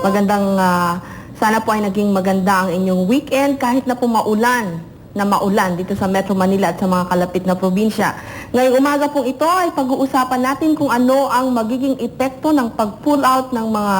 Magandang, sana po ay naging maganda ang inyong weekend kahit na po maulan dito sa Metro Manila at sa mga kalapit na probinsya. Ngayong umaga pong ito ay pag-uusapan natin kung ano ang magiging epekto ng pag-pull out ng mga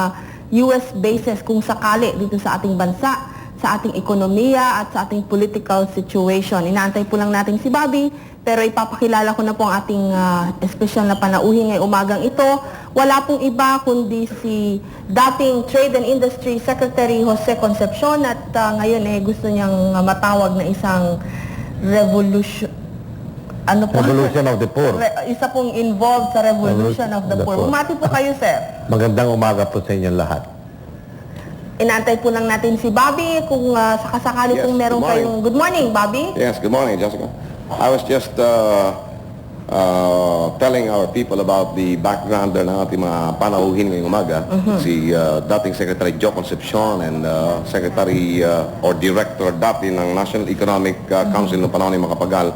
US bases kung sakali dito sa ating bansa, sa ating ekonomiya at sa ating political situation. Inaantay po lang natin si Bobby, pero ipapakilala ko na po ang ating espesyal na panauhin ngayong umagang ito. Wala pong iba kundi si dating Trade and Industry Secretary Jose Concepcion at ngayon gusto niyang matawag na isang revolution. Ano po? Revolution of the Poor. Isa pong involved sa Revolution of the Poor. Bumati po kayo, sir. Magandang umaga po sa inyong lahat. Inantay po lang natin si Bobby kung sakasakali pong meron kayong... Good morning, Bobby. Yes, good morning, Jessica. I was just telling our people about the background ng ating mga panauhin ngayong umaga. Si dating Secretary Joe Concepcion and Secretary or Director dati ng National Economic Council noong panahon ng Makapagal,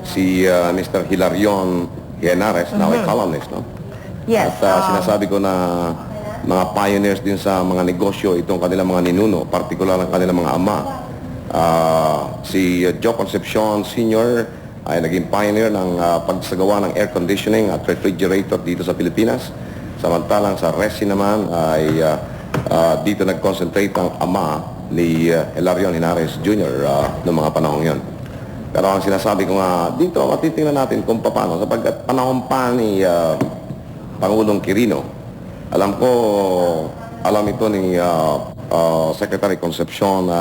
si Mr. Hilarion Henares, now a columnist, no? Yes. At sinasabi ko na mga pioneers din sa mga negosyo itong kanilang mga ninuno, partikular ng kanilang mga ama. Si Joe Concepcion Sr. ay naging pioneer ng pagsagawa ng air conditioning at refrigerator dito sa Pilipinas. Samantalang sa resi naman ay dito nag-concentrate ang ama ni Hilarion Henares Jr. noong mga panahon yon. Pero ang sinasabi ko nga, dito matitingnan natin kung paano, sapagkat panahon pa ni Pangulong Quirino, alam ito ni Secretary Concepcion na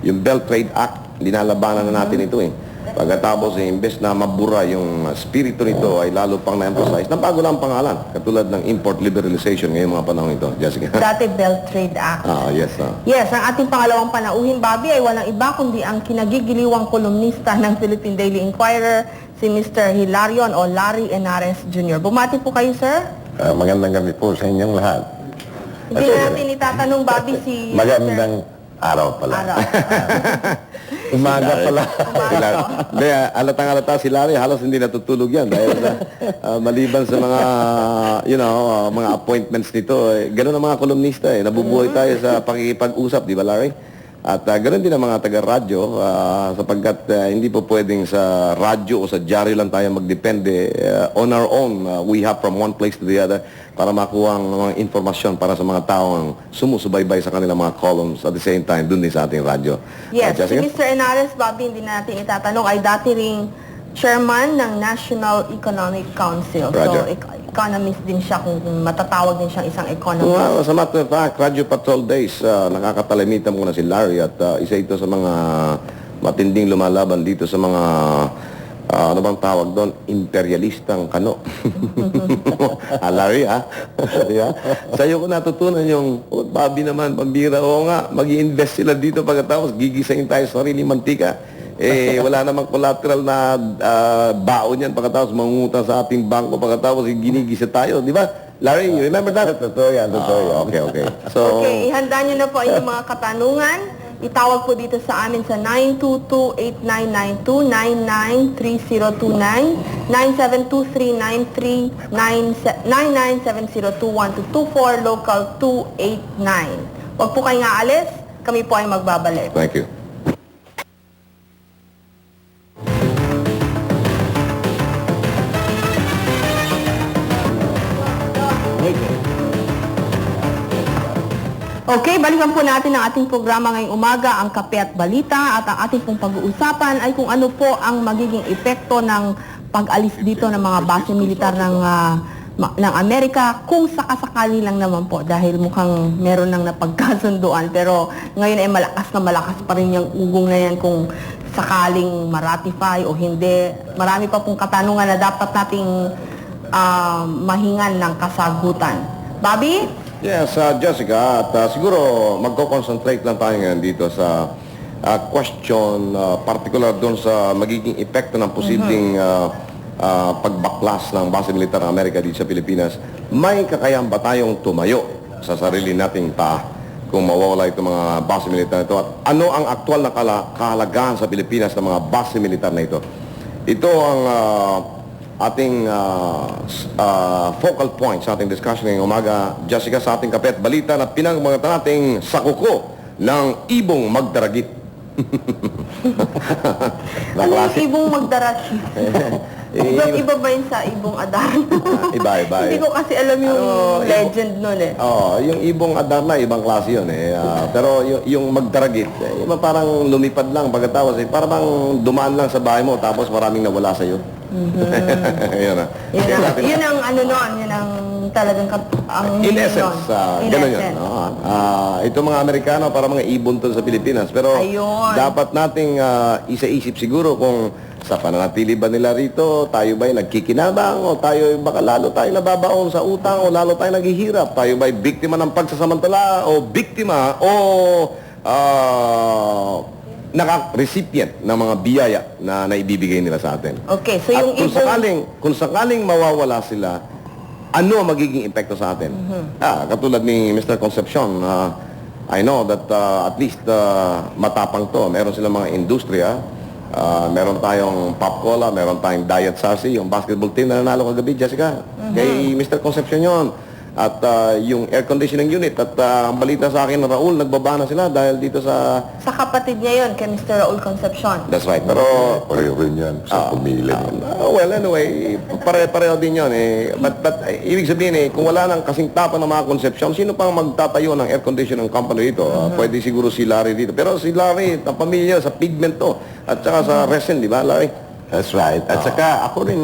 yung Belt Trade Act, linalabanan na natin ito eh. Pagkatapos imbes na mabura yung spirito nito ay lalo pang na-emphasize. Nabago lang ang pangalan, katulad ng import liberalization ngayong mga panahon ito. Jessica? Dati Belt Trade Act. Yes. Yes, ang ating pangalawang panauhin, Bobby, ay walang iba kundi ang kinagigiliwang kolumnista ng Philippine Daily Inquirer, si Mr. Hilarion o Larry Henares Jr. Bumati po kayo, sir. Magandang gabi po sa inyong lahat. Hindi natin itatanong, Bobby, si Magandang araw pala. Araw. Umaga pala. Alatang-alata si Larry, halos hindi natutulog yan dahil maliban sa mga mga appointments nito, ganoon ang mga kolumnista nabubuhay tayo sa pakikipag-usap, di ba, Larry? At ganoon din ang mga taga-radyo sapagkat hindi po pwedeng sa radyo o sa dyaryo lang tayo magdepende. On our own, we have from one place to the other para makuha ang mga informasyon para sa mga taong sumusubaybay sa kanilang mga columns at the same time dun din sa ating radyo. Yes, si Mr. Henares, Bobby, hindi natin itatanong, ay dati ring chairman ng National Economic Council. Roger. So, economist din siya, kung matatawag din siyang isang economist. Well, sa matter of fact, Radio Patrol Days, nakakatalimitan muna si Larry at isa ito sa mga matinding lumalaban dito sa mga ano bang tawag doon? Imperialistang kano. Larry, ha? Diba? Sa'yo ko natutunan yung, Bobby naman, pambira. Oo nga, mag-i-invest sila dito pagkatapos gigisahin tayo sa sarili mantika. Wala namang collateral na baon yan pagkatapos mangungutang sa ating bangko pagkatapos ginigisa tayo. Di ba? Larry, you remember that? Totoo yan, totoo yan. Okay. So, Okay, ihanda nyo na po ang inyong mga katanungan. Itawag po dito sa amin sa 922-8992, 993029, 9723-997021-24, local 289. Huwag po kayong aalis, kami po ay magbabalik. thank you. Okay, balikan po natin ang ating programa ngayong umaga, ang Kape at Balita, at ang ating pong pag-uusapan ay kung ano po ang magiging epekto ng pag-alis dito ng mga base militar ng Amerika kung sakasakali lang naman po dahil mukhang meron nang napagkasunduan, pero ngayon ay malakas pa rin yung ugong na yan kung sakaling ma-ratify o hindi. Marami pa pong katanungan na dapat nating mahingan ng kasagutan. Bobby? Yes, Jessica, at siguro magko-concentrate lang tayo ngayon dito sa question particular doon sa magiging epekto ng posibleng pagbaklas ng base militar ng Amerika dito sa Pilipinas. May kakayahan ba tayong tumayo sa sarili nating paa kung mawawala itong mga base militar ito? At ano ang aktual na kahalagahan sa Pilipinas ng mga base militar na ito? Ito ang ating focal point sa ating discussion ngayong umaga. Jessica, sa ating kape at balita na pinangmagatan nating sakuko ng ibong magdaragit. Ano yung ibong magdaraki? Iba ba yun sa ibong Adarna? Iba. Hindi ko kasi alam yung legend nun eh. Yung ibong Adarna, ibang klase yun eh. Pero yung magdaragit, iba parang lumipad lang pagkatapos eh. Parang dumaan lang sa bahay mo tapos maraming nawala sa'yo. Yun na. Yun ang ano nun, yun ang talagang ang In meaning essence, nun. In ganun yun. essence. Ito mga Amerikano, para mga ibon to sa Pilipinas. Pero Ayun. dapat nating isa-isip siguro kung sa pananatili ba nila rito, tayo ba'y nagkikinabang o tayo baka lalo tayo nababaon sa utang o lalo tayo naghihirap? Tayo ba'y biktima ng pagsasamantala o biktima o recipient ng mga biyaya na naibibigay nila sa atin? Okay, so At yung kung sakaling mawawala sila, ano ang magiging epekto sa atin? Katulad ni Mr. Concepcion, I know that at least matapang to. Meron silang mga industriya. Meron tayong Pop Cola, meron tayong Diet Sarsi, yung basketball team na nanalo kagabi, Jessica. Kay Mr. Concepcion yun. At yung air conditioning unit. At ang balita sa akin, Raul, nagbaba na sila dahil dito sa... Sa kapatid niya yun, kay Mr. Raul Concepcion. That's right. Pero Pareho rin yan sa pamilya niya. well, anyway, pare-pareho din yun eh. But ibig sabihin eh, kung wala nang kasing tapan ng mga Concepcion, sino pang magtatayo ng air conditioning company dito? Pwede siguro si Larry dito. Pero si Larry, ang pamilya sa pigment to. At saka sa resin, di ba, Larry? That's right. At saka ako rin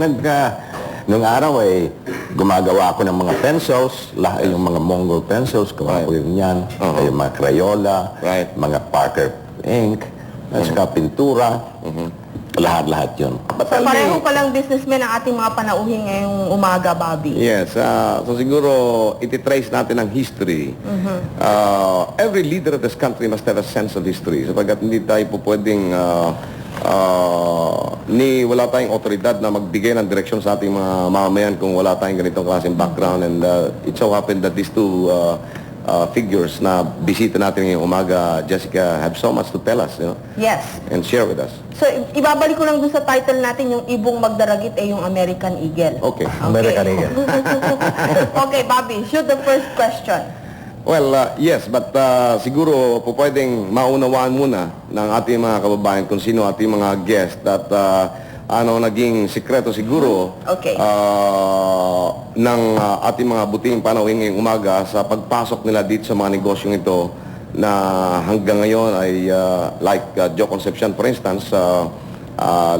nung araw ay gumagawa ako ng mga pencils, yung mga Mongol pencils, gawa ko rin yan. Yung mga Crayola, Right. mga Parker ink, at saka pintura. Lahat-lahat yun. So pareho palang businessmen ang ating mga panauhin ngayong umaga, Bobby. Yes. So siguro, ititrace natin ang history. Every leader of this country must have a sense of history. Sapagkat hindi tayo po pwedeng wala tayong otoridad na magbigay ng direksyon sa ating mga mamamayan kung wala tayong ganitong klaseng background. And it so happened that these two figures na bisita natin ngayong umaga, Jessica, have so much to tell us, you know, Yes. and share with us. So ibabalik ko lang dun sa title natin, yung ibong magdaragit ay yung American Eagle. Okay. American Eagle. Okay, Bobby, shoot the first question. Well, yes, but siguro po pwedeng maunawaan muna ng ating mga kababayan kung sino ating mga guest at naging sikreto siguro Okay. ng ating mga buting panauhin ngayong umaga sa pagpasok nila dito sa mga negosyong ito na hanggang ngayon ay like Joe Concepcion for instance,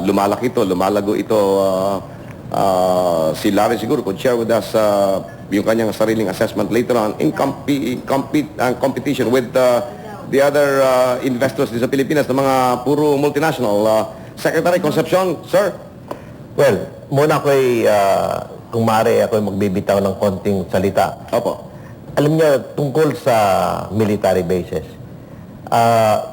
lumalaki ito, lumalago ito. Si Larry siguro could share with us yung kanyang sariling assessment later on in competition with the other investors din sa Pilipinas na mga puro multinational. Secretary Concepcion, sir? Well, muna ako'y, kung maaari, ako'y magbibitaw ng konting salita. Opo. Alam niyo, tungkol sa military bases,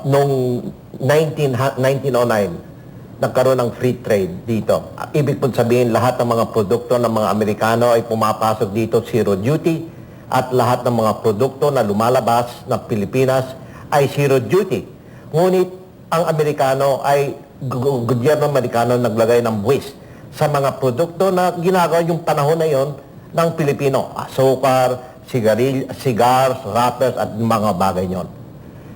noong 1909, nagkaroon ng free trade dito. Ibig po sabihin, lahat ng mga produkto ng mga Amerikano ay pumapasok dito, zero duty, at lahat ng mga produkto na lumalabas ng Pilipinas ay zero duty. Ngunit, ang Amerikano ay, gobyerno Amerikano naglagay ng buwis sa mga produkto na ginagawa yung panahon na yon ng Pilipino. Asukar, cigars, wrappers, at mga bagay yon.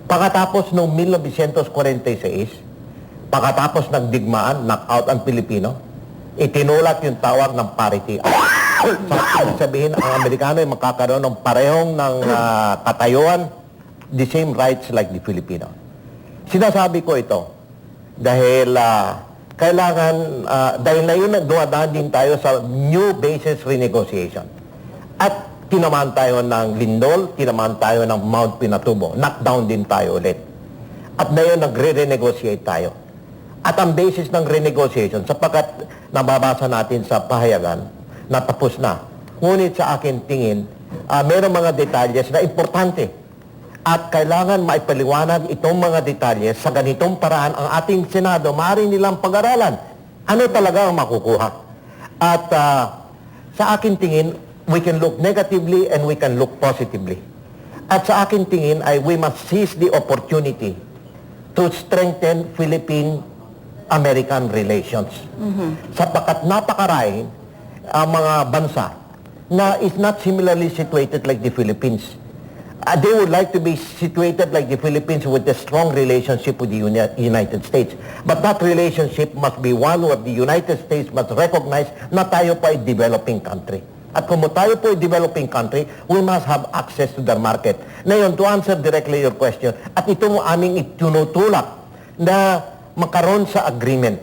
Pagkatapos noong 1946, pagkatapos ng digmaan, knockout ang Pilipino, itinulat yung tawag ng parity. Sa sabihin, ang Amerikano ay makakaroon ng parehong ng katayuan, the same rights like the Filipino. Sinasabi ko ito dahil kailangan, dahil na yun, dumadaan din tayo sa new basis renegotiation. At tinamaan tayo ng Lindol, tinamaan tayo ng Mount Pinatubo. Knockdown din tayo ulit. At na yun, nagre-renegotiate tayo. At ang basis ng renegotiation, sapagkat nababasa natin sa pahayagan, natapos na. Ngunit sa akin tingin, mayroong mga detalles na importante. At kailangan maipaliwanag itong mga detalye sa ganitong paraan ang ating Senado, maaari nilang pag-aralan. Ano talaga ang makukuha? At sa akin tingin, we can look negatively and we can look positively. At sa akin tingin ay we must seize the opportunity to strengthen Philippine-American relations. Sapagkat napakarahing mga bansa na is not similarly situated like the Philippines. They would like to be situated like the Philippines with a strong relationship with the United States. But that relationship must be one where the United States must recognize na tayo po ay developing country. At kung tayo po ay developing country, we must have access to their market. Ngayon, to answer directly your question, at ito mo aming itunutulak na makaroon sa agreement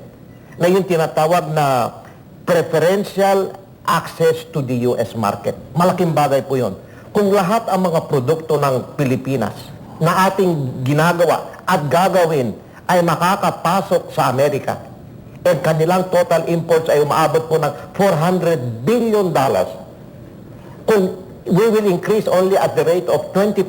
na yung tinatawag na preferential access to the U.S. market. Malaking bagay po yun. Kung lahat ang mga produkto ng Pilipinas na ating ginagawa at gagawin ay makakapasok sa Amerika, at kanilang total imports ay umaabot po ng $400 billion, kung we will increase only at the rate of 20%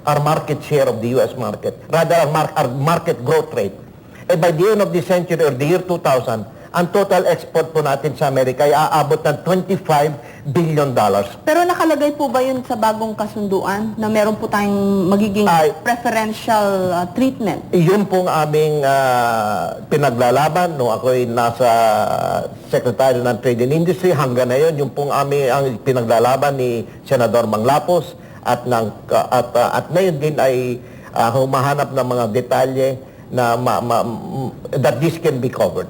our market share of the U.S. market, rather our market growth rate, by the end of the century or the year 2000, ang total export po natin sa Amerika ay aabot ng $25 billion. Pero nakalagay po ba yun sa bagong kasunduan na meron po tayong magiging preferential treatment? Yun pong aming pinaglalaban no ako'y nasa Secretary ng Trade and Industry hanggang ngayon. Yung pong aming ang pinaglalaban ni Senador Manglapos at ngayon din ay humahanap ng mga detalye na that this can be covered.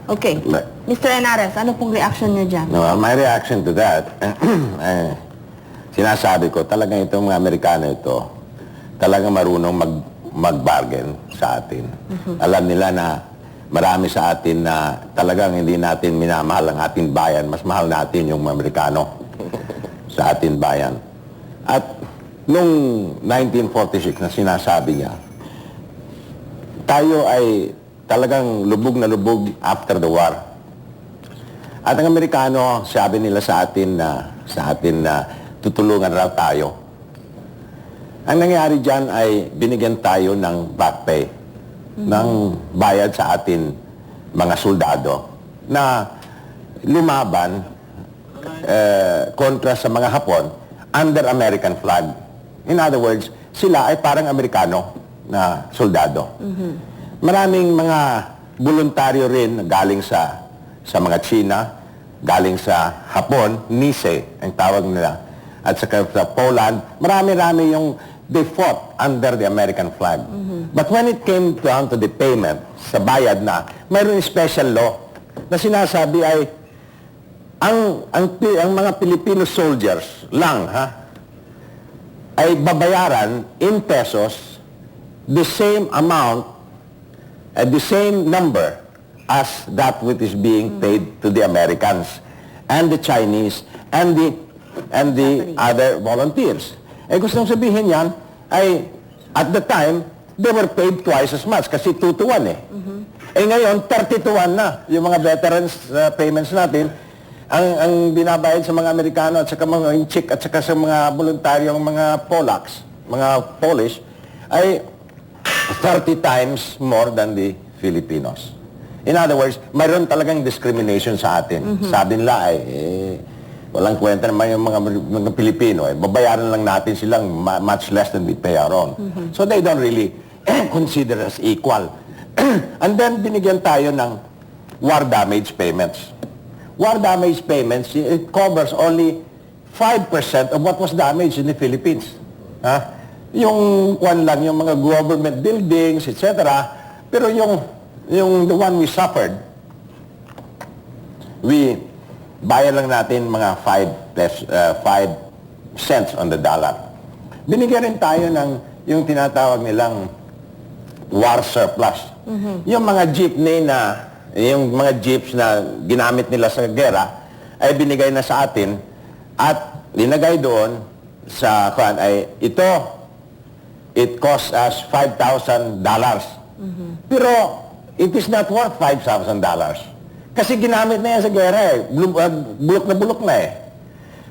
Okay. Mr. Henares, ano pong reaction niyo dyan? No, my reaction to that, sinasabi ko, talagang itong mga Amerikano ito, talagang marunong mag-bargain sa atin. Alam nila na marami sa atin na talagang hindi natin minamahal ang ating bayan, mas mahal natin yung mga Amerikano sa ating bayan. At nung 1946 na sinasabi niya, tayo ay talagang lubog na lubog after the war. At ang Amerikano, sabi nila sa atin na tutulungan raw tayo. Ang nangyari dyan ay binigyan tayo ng back pay, ng bayad sa atin mga soldado na lumaban kontra sa mga Hapon under American flag. In other words, sila ay parang Amerikano na soldado. Maraming mga voluntaryo rin galing sa mga China, galing sa Hapon, Nisei, ang tawag nila, at sa Poland, marami-rami yung they fought under the American flag. But when it came down to the payment, sa bayad na, mayroong special law na sinasabi ay ang mga Filipino soldiers lang, ay babayaran in pesos the same amount at the same number as that which is being paid to the Americans and the Chinese and the other volunteers. Gusto nang sabihin yan ay at the time they were paid twice as much kasi 2 to 1 ngayon 30 to 1 na yung mga veterans payments natin. Ang binabayad sa mga Amerikano at saka mga Czech at saka sa mga voluntaryong mga Polacks, mga Polish ay 30 times more than the Filipinos. In other words, mayroon talagang discrimination sa atin. Sabi nila ay, walang kwenta naman yung mga Pilipino. Babayaran lang natin silang much less than we pay our own. So they don't really consider us equal. And then, binigyan tayo ng war damage payments. War damage payments, it covers only 5% of what was damaged in the Philippines. Yung lang, yung mga government buildings, etc. Pero yung the one we suffered, bayad lang natin mga 5 cents on the dollar. Binigyan rin tayo ng yung tinatawag nilang war surplus. Yung mga jeepney yung mga jeeps na ginamit nila sa gera ay binigay na sa atin at linagay doon sa it costs us $5,000. Pero it is not worth $5,000. Kasi ginamit na yan sa gera bulok na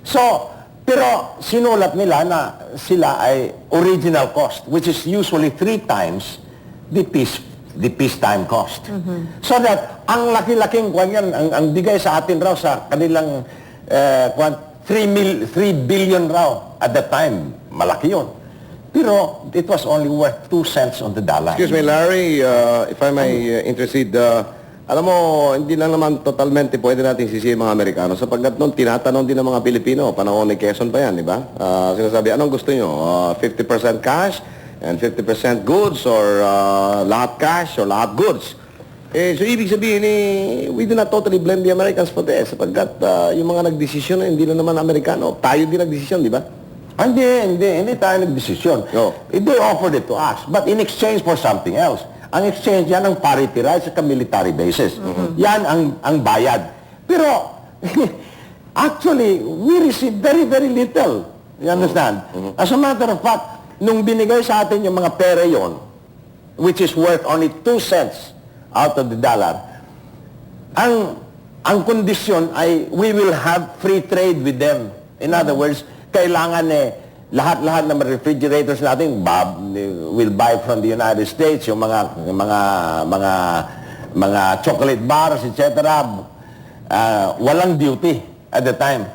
So, pero sinulat nila na sila ay original cost, which is usually 3 times the peacetime cost. So that, ang laki-laking ang bigay sa atin raw sa kanilang 3 billion raw at that time, malaki yun. Pero it was only worth 2 cents on the dollar. Excuse me, Larry, if I may intercede, Alam mo, hindi lang naman totalmente pwede natin sisihin mga Amerikano sapagkat noon tinatanong din ng mga Pilipino, panahon ni Quezon pa yan, di ba? Sinasabi, anong gusto nyo? 50% cash and 50% goods or lahat cash or lahat goods? So ibig sabihin, we do not totally blame the Americans for this sapagkat yung mga nagdesisyon hindi na naman Amerikano. Tayo din nagdesisyon, di ba? Hindi tayo nagdesisyon. No. They offered it to us, but in exchange for something else. Ang exchange yan ang parity rights sa military bases. Yan ang bayad. Pero, actually, we received very, very little. You understand? As a matter of fact, nung binigay sa atin yung mga pera yon, which is worth only 2 cents out of the dollar, ang kondisyon ay we will have free trade with them. In other words, kailangan lahat-lahat ng refrigerators natin will buy from the United States, yung mga chocolate bars, etc. Walang duty at the time.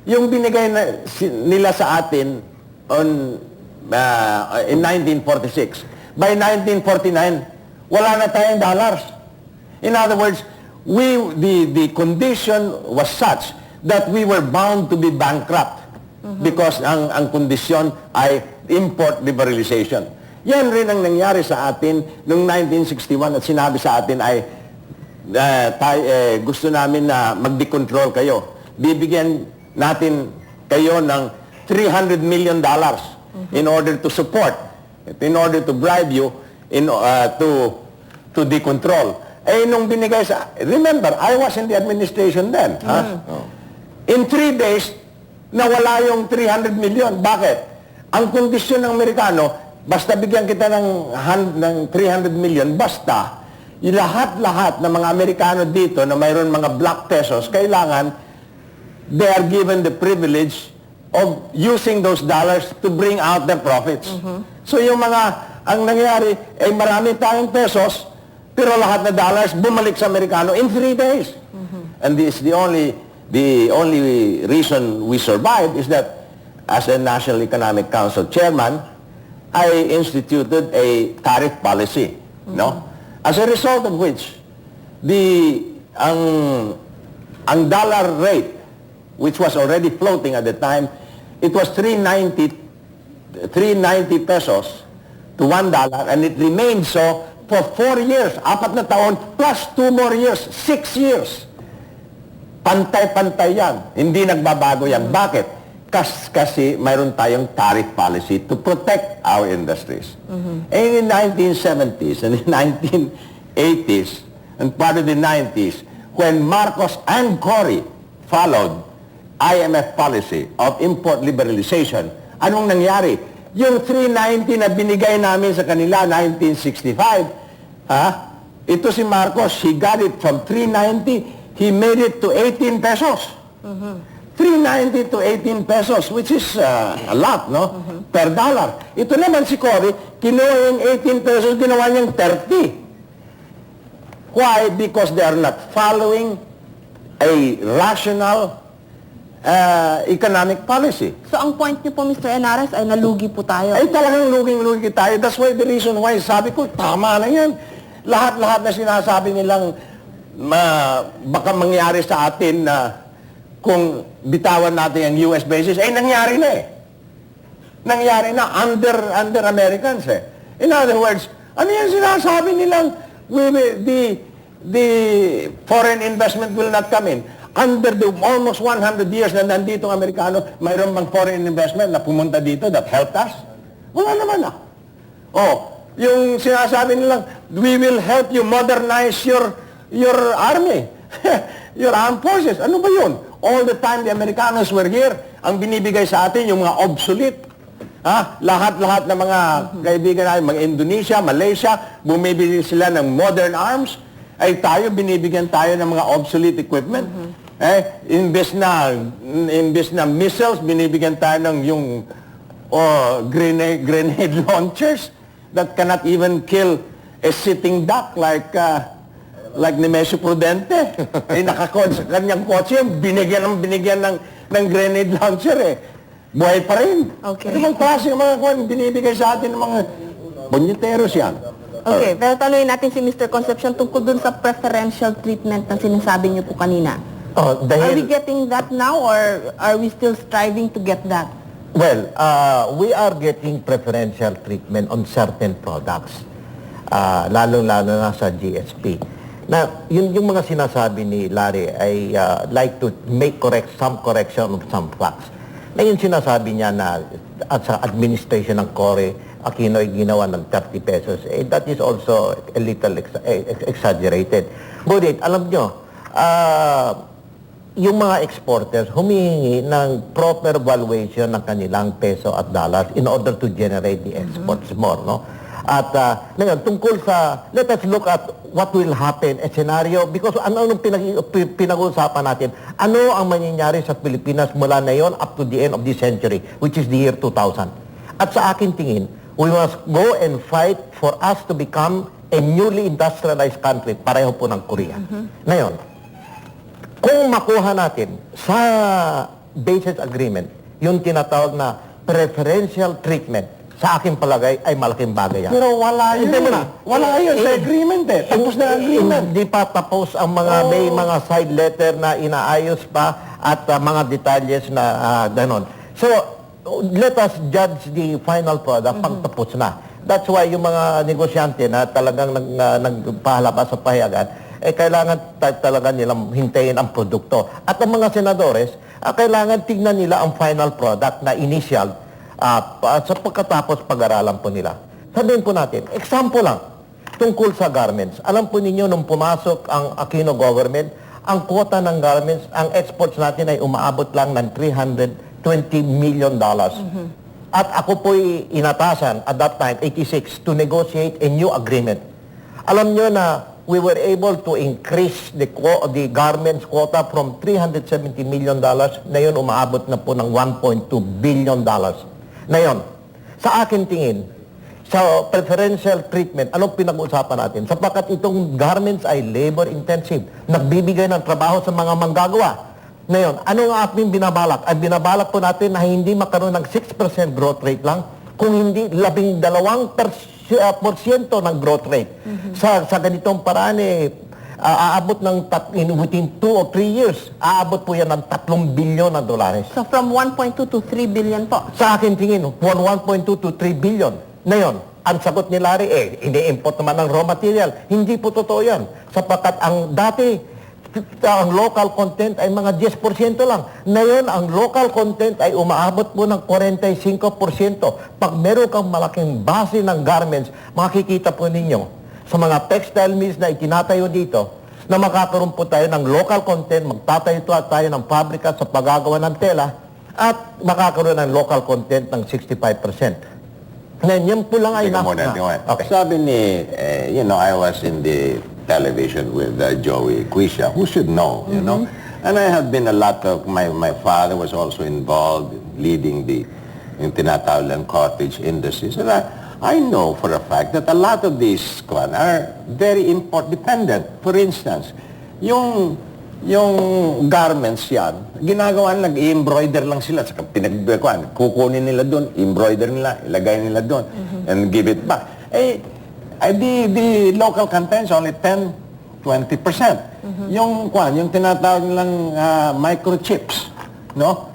Yung binigay nila sa atin in 1946, by 1949, wala na tayong dollars. In other words, the condition was such that we were bound to be bankrupt. Because ang kondisyon ay import liberalization. Yan rin ang nangyari sa atin noong 1961 at sinabi sa atin ay gusto namin na mag-decontrol kayo. Bibigyan natin kayo ng $300 million in order to support, in order to bribe you to decontrol. Nung binigay remember, I was in the administration then. In 3 days, nawala yung 300 million. Bakit? Ang kondisyon ng Amerikano, basta bigyan kita ng 300 million, basta yung lahat-lahat ng mga Amerikano dito na mayroon mga black pesos, kailangan they are given the privilege of using those dollars to bring out their profits. So yung ang nangyari, marami tayong pesos, pero lahat na dollars bumalik sa Amerikano in 3 days. And this is the only reason we survived is that as a National Economic Council chairman, I instituted a tariff policy, no? As a result of which, ang dollar rate, which was already floating at the time, it was 390 pesos to $1, and it remained so for 4 years, 4 na taon, plus 2 more years, 6 years. Pantay-pantay yan. Hindi nagbabago yan. Bakit? Kasi mayroon tayong tariff policy to protect our industries. And in the 1970s and the 1980s and part of the 90s, when Marcos and Cory followed IMF policy of import liberalization, anong nangyari? Yung 390 na binigay namin sa kanila 1965, ito si Marcos, he got it from 390, he made it to 18 pesos. 390 to 18 pesos, which is a lot, no? Per dollar. Ito naman si Cory, kinuha yung 18 pesos, ginawa niyang 30. Why? Because they are not following a rational economic policy. So ang point niyo po, Mr. Henares, ay nalugi po tayo. Talagang luging-lugi tayo. That's why the reason why sabi ko, tama na yan. Lahat-lahat na sinasabi nilang baka mangyari sa atin na kung bitawan natin ang US basis, nangyari na Nangyari na under Americans In other words, ano yan sinasabi nilang the foreign investment will not come in? Under the almost 100 years na nandito ang Amerikano, mayroon bang foreign investment na pumunta dito that helped us? Wala naman yung sinasabi nilang, we will help you modernize your army, your armed forces. Ano ba yun? All the time the Americanos were here, ang binibigay sa atin yung mga obsolete. Lahat-lahat ng mga kaibigan natin, mga Indonesia, Malaysia, bumibili sila ng modern arms, tayo, binibigyan tayo ng mga obsolete equipment. Imbes na missiles, binibigyan tayo ng yung grenade launchers that cannot even kill a sitting duck like Nemesio Prudente. Nakakod sa kanyang kotse, binigyan ng grenade launcher Buhay pa rin. Okay. Ano bang klase yung mga binibigay sa atin ng mga bunyeteros yan? Okay, pero tanungin natin si Mr. Concepcion tungkol dun sa preferential treatment na sinasabi niyo po kanina. Oh, Are we dahil, getting that now or are we still striving to get that? well, we are getting preferential treatment on certain products, lalo-lalo na sa GSP. Na yung mga sinasabi ni Larry ay like to make some correction of some facts. Na yung sinasabi niya na at sa administration ng Cory Aquino ay ginawa ng 30 pesos, that is also a little exaggerated. Ngunit, alam nyo, yung mga exporters humihingi ng proper valuation ng kanilang peso at dollars in order to generate the exports more, no? At ngayon, tungkol sa, let us look at what will happen, a scenario, because ano ang pinag-uusapan natin, ano ang mangyayari sa Pilipinas mula na yon up to the end of this century, which is the year 2000. At sa akin tingin, we must go and fight for us to become a newly industrialized country, pareho po ng Korea. Ngayon, kung makuha natin sa basis agreement, yung tinatawag na preferential treatment, sa aking palagay ay malaking bagay yan. Pero wala yun. Hindi mo na. Wala yun sa agreement eh. Tapos na agreement. Hindi pa tapos ang may mga side letter na inaayos pa at mga detalles na ganon. So, let us judge the final product pag tapos na. That's why yung mga negosyante na talagang nagpahalabas sa pahayagan, kailangan talaga nilang hintayin ang produkto. At ang mga senadores, kailangan tignan nila ang final product na initial sa pagkatapos pag-aralan po nila. Sabihin po natin, example lang, tungkol sa garments. Alam po ninyo, nung pumasok ang Aquino government, ang quota ng garments, ang exports natin ay umaabot lang ng $320 million. At ako po'y inatasan at that time, 86, to negotiate a new agreement. Alam nyo na we were able to increase the garments quota from $370 million, na yun umaabot na po ng $1.2 billion. Na yun, sa akin tingin, sa preferential treatment, anong pinag-uusapan natin? Sapagkat itong garments ay labor-intensive, nagbibigay ng trabaho sa mga manggagawa. Ngayon, ano ang ating binabalak? Ay binabalak po natin na hindi makaroon ng 6% growth rate lang, kung hindi 12% ng growth rate. Sa ganitong paraan, aabot ng within 2 or 3 years, aabot po yan ng $3 billion na dollars. So from 1.2 to 3 billion po. Sa akin tingin, 1.2 to 3 billion. Ngayon, ang sagot ni Larry, ini-import naman ng raw material. Hindi po totoo yan. Sapagkat ang dati, ang local content ay mga 10% lang. Ngayon, ang local content ay umaabot po ng 45%. Pag meron kang malaking base ng garments, makikita po ninyo sa mga textile mills na itinatayo dito, na makakaroon po tayo ng local content, magtatayo tayo ng pabrika sa paggagawa ng tela, at makakaroon ng local content ng 65%. Ngayon, yan po lang ay Teka muna. Okay. Sabi ni, I was in the television with Joey Quisha, who should know, you know. And I have been a lot of, my father was also involved in leading yung tinatawag ng cottage industries. And I know for a fact that a lot of these are very import dependent. For instance, yung garments yan, ginagawa nag-embroider lang sila sa kukunin nila doon, embroider nila, ilagay nila doon, and give it back. The local content is only 10-20%. Yung tinatawag nilang microchips, no?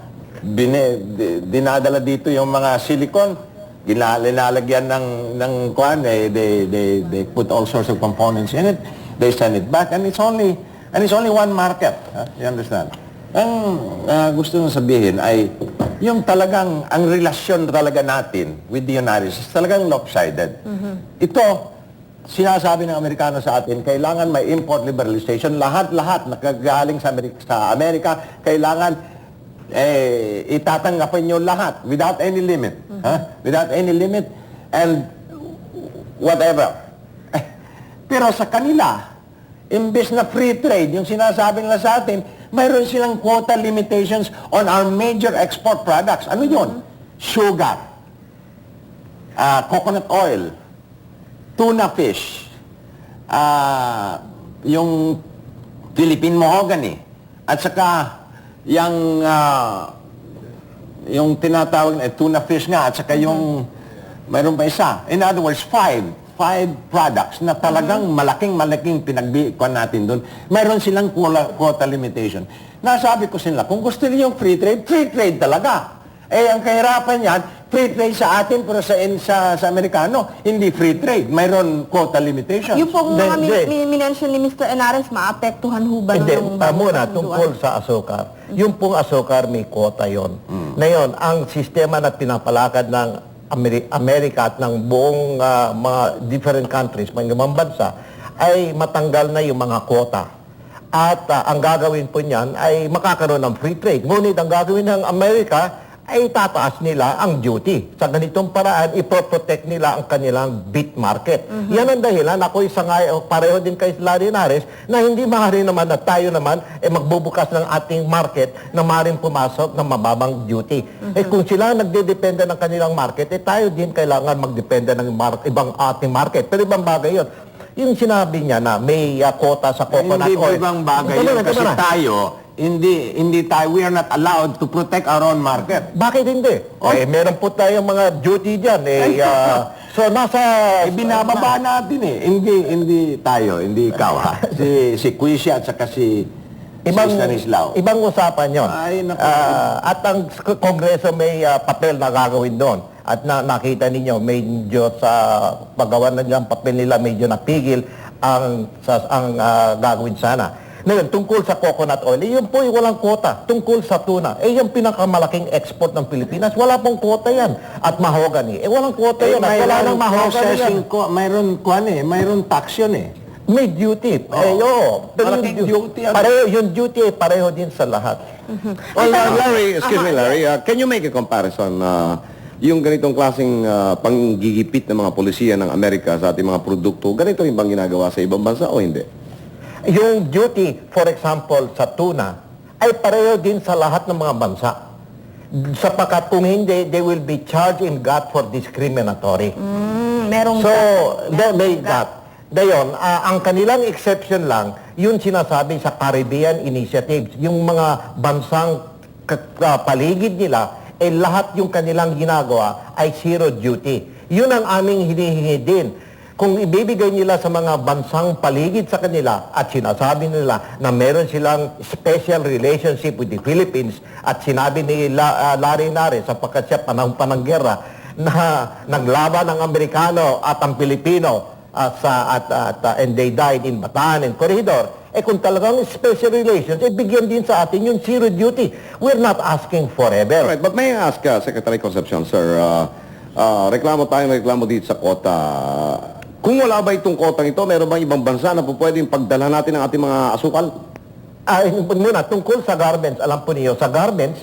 Dinadala dito yung mga silicone, linalagyan ng they put all sorts of components in it, they send it back, and it's only one market. You understand? Ang gusto nang sabihin ay yung talagang ang relasyon talaga natin with the United States talagang lopsided. Ito sinasabi ng Amerikano sa atin, kailangan may import liberalization, lahat nakagaling sa Amerika, kailangan itatanggapin nyo lahat without any limit. Without any limit and whatever. Pero sa kanila, imbes na free trade, yung sinasabi nila sa atin, mayroon silang quota limitations on our major export products. Ano yun? Sugar, coconut oil, tuna fish, yung Philippine mahogany, at saka yung tinatawag na tuna fish nga, at saka yung mayroon pa isa. In other words, five 5 products na talagang malaking pinagbiikuan natin doon, mayroon silang quota limitation. Nasabi ko sila, kung gusto niyo yung free trade talaga. Eh, ang kahirapan yan, free trade sa atin, pero sa Amerikano, hindi free trade. Mayroon quota limitation. Yung pong mga Hindi. minention ni Mr. Enares, maapektuhan ho ba Hindi, ng muna, tungkol sa asukar. Yung pong asukar, may quota yon. Ngayon, ang sistema na pinapalakad ng Amerika at ng buong mga different countries, mga ibang bansa, ay matanggal na yung mga quota. At ang gagawin po niyan ay makakaroon ng free trade. Ngunit ang gagawin ng Amerika ay tataas nila ang duty. Sa ganitong paraan, ipoprotect nila ang kanilang beet market. Yan ang dahilan. Ako pareho din kay Larry Nares na hindi maaari naman na tayo naman magbubukas ng ating market na maaaring pumasok ng mababang duty. Eh kung sila nagdedepende ng kanilang market, tayo din kailangan magdepende ng ibang ating market. Pero ibang bagay yun. Yung sinabi niya na may quota sa coconut Hindi oil. ibang bagay Ito yun, na, kasi tayo, hindi tayo, we are not allowed to protect our own market. Bakit hindi? Meron po tayong mga duty dyan. So, nasa... Binababa natin eh. Hindi tayo, hindi ikaw ha. Si Quisha at saka si Stanislao. Ibang usapan yon. Ay, naku. At ang Kongreso may papel na gagawin doon. At nakita ninyo, medyo sa paggawa na nilang papel nila, medyo napigil ang gagawin sana. Ngayon, tungkol sa coconut oil, yun po walang quota. Tungkol sa tuna, yung pinakamalaking export ng Pilipinas, wala pong quota yan. At mahogany, walang quota yan. At wala nang mahogany yan. Mayroon tax yun eh. May duty. Oo. Pero Malaking duty. yung duty pareho din sa lahat. Well, Larry, excuse me, Larry, can you make a comparison yung ganitong klaseng panggigipit ng mga polisiya ng Amerika sa ating mga produkto, ganito yung bang ginagawa sa ibang bansa o hindi? Yung duty, for example, sa tuna, ay pareho din sa lahat ng mga bansa. Sapagkat kung hindi, they will be charged in GATT for discriminatory. Merong So, may GATT. Dayon, ang kanilang exception lang, yun sinasabi sa Caribbean Initiative. Yung mga bansang paligid nila, lahat yung kanilang ginagawa ay zero duty. Yun ang aming hinihingi din. Kung ibibigay nila sa mga bansang paligid sa kanila at sinasabi nila na meron silang special relationship with the Philippines at sinabi ni Larry Nares sapagkat siya panang gera na naglaban ang Amerikano at ang Pilipino and they died in Bataan and Corridor. Kung talagang special relations, bigyan din sa atin yung zero duty. We're not asking forever. Right, but may I ask, Secretary Concepcion, sir, reklamo dito sa quota. Kung wala ba itong quota ito, meron bang ibang bansa na po pwedeng pagdala natin ang ating mga asukal? Muna, tungkol sa garments, alam po niyo, sa garments,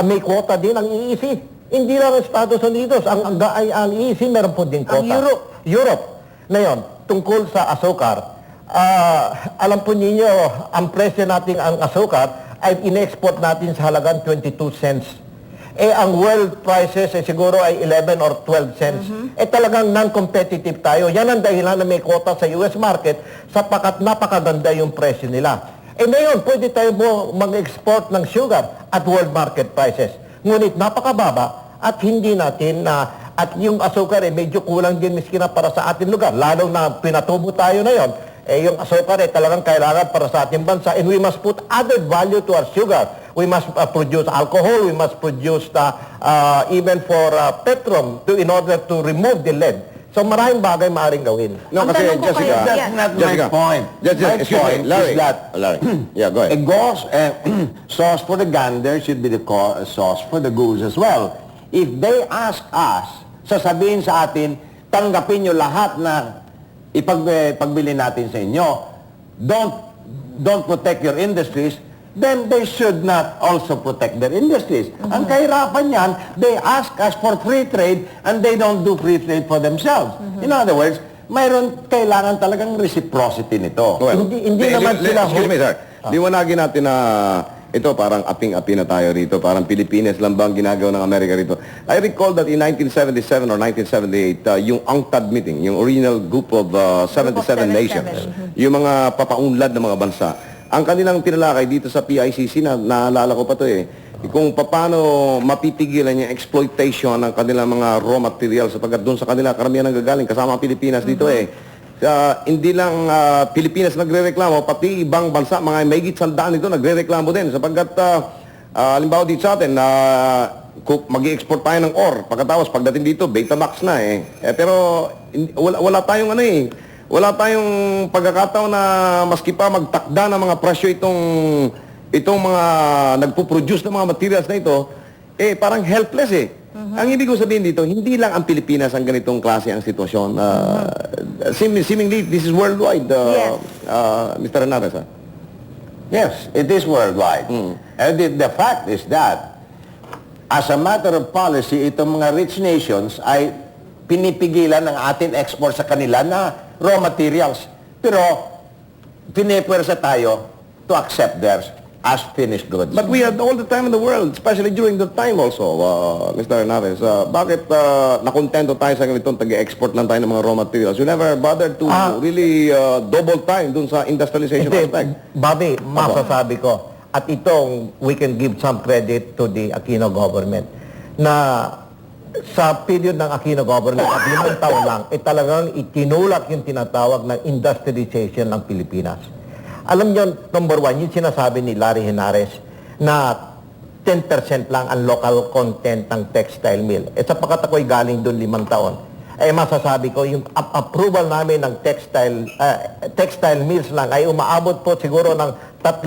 may quota din ang EEC. Hindi lang ang Estados Unidos. Ang EEC meron po din quota. Ang Europe. Ngayon, tungkol sa asukar, alam po ninyo, ang presyo natin ang asukar ay in-export natin sa halagang 22 cents. Ang world prices siguro ay 11 or 12 cents. Talagang non-competitive tayo. Yan ang dahilan na may quota sa US market sapagkat napakaganda yung presyo nila. Ngayon, pwede tayo mag-export ng sugar at world market prices. Ngunit napakababa at hindi natin at yung asukar medyo kulang din miski na para sa ating lugar. Lalo na pinatubo tayo na yon. Yung asukar talagang kailangan para sa ating bansa and we must put added value to our sugar. We must produce alcohol, we must produce even for petrol in order to remove the lead. So maraming bagay maaaring gawin. No, Ang kasi tanong ko Jessica, kayo, That's not my point. Excuse me, Larry. Larry. Yeah, go ahead. Sauce for the gander should be the sauce for the goose as well. If they ask us, sasabihin sa atin, tanggapin nyo lahat na ipagbili natin sa inyo. Don't protect your industries, then they should not also protect their industries. Ang kahirapan yan, they ask us for free trade and they don't do free trade for themselves. In other words, kailangan talagang reciprocity nito. Well, Hindi naman sila... Excuse me, sir. Liwanagin natin na ito parang aping-api na tayo rito. Parang Pilipinas lang bang ginagawa ng Amerika rito. I recall that in 1977 or 1978, yung UNCTAD meeting, yung original group of 77 nations, yung mga papaunlad ng mga bansa, ang kanilang tinalakay dito sa PICC, naalala ko pa to kung paano mapipigilan yung exploitation ng kanilang mga raw materials sapagkat doon sa kanila karamihan nanggagaling kasama ang Pilipinas dito hindi lang Pilipinas nagrereklamo, pati ibang bansa, mga mahigit 100 dito nagrereklamo din sapagkat halimbawa dito sa atin kung mag-i-export tayo ng ore, pagkatapos pagdating dito Betamax na pero wala tayong wala tayong pagkakataon na maski pa magtakda ng mga presyo itong mga nagpo-produce ng mga materials na ito, parang helpless Ang ibig ko sabihin dito, hindi lang ang Pilipinas ang ganitong klase ang sitwasyon. Seemingly, this is worldwide, Yes. Mr. Hernandez. Yes, it is worldwide. And the fact is that, as a matter of policy, itong mga rich nations ay pinipigilan ng atin export sa kanila na raw materials. Pero, pinipwersa tayo to accept theirs as finished goods. But we had all the time in the world, especially during the time also, Mr. Hernandez. Bakit nakontento tayo sa ganitong tag-export lang tayo ng mga raw materials? You never bothered to really double time dun sa industrialization Hindi, aspect. Bobby, masasabi ko, at itong we can give some credit to the Aquino government, na sa period ng Aquino government at 5 taon lang, talagang itinulak yung tinatawag ng industrialization ng Pilipinas. Alam nyo, number one, yung sinasabi ni Larry Henares na 10% lang ang local content ng textile mill. Sapagkat ako'y galing doon 5 taon. Masasabi ko, yung approval namin ng textile mills lang ay umaabot po siguro ng 3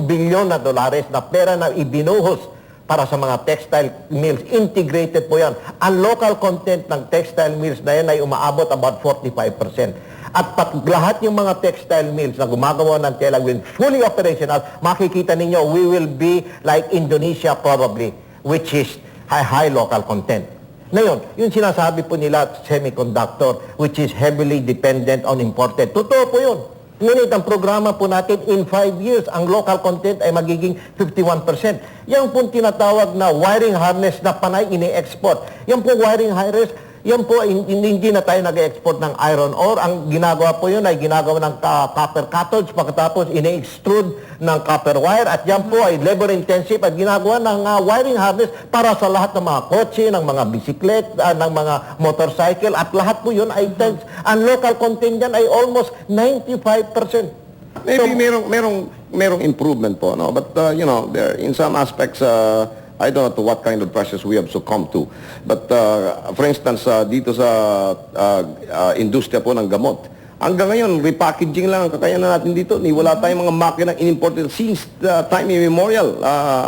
bilyon na dolyar na pera na ibinuhos para sa mga textile mills. Integrated po yan. Ang local content ng textile mills na yan ay umaabot about 45%. At lahat yung mga textile mills na gumagawa ng tela will fully operational, makikita ninyo, we will be like Indonesia probably, which is high local content. Ngayon, yung sinasabi po nila semiconductor, which is heavily dependent on imported. Totoo po yun. Ngunit ang programa po natin, in 5 years, ang local content ay magiging 51%. Yan po tinatawag na wiring harness na panay ini-export. Yan po wiring harness, yan po, hindi na tayo nag-export ng iron ore. Ang ginagawa po yun ay ginagawa ng copper cathodes, pagkatapos ini-extrude ng copper wire. At yan po ay labor-intensive at ginagawa ng wiring harness para sa lahat ng mga kotse, ng mga bisiklet, ng mga motorcycle. At lahat po yun ay, ang local content yan ay almost 95%. Maybe merong improvement po, no? But, there, in some aspects, I don't know to what kind of pressures we have succumbed to. But, for instance, dito sa industriya po ng gamot, hanggang ngayon, repackaging lang ang kakayanan natin dito. Wala tayong mga makina in-imported since time immemorial.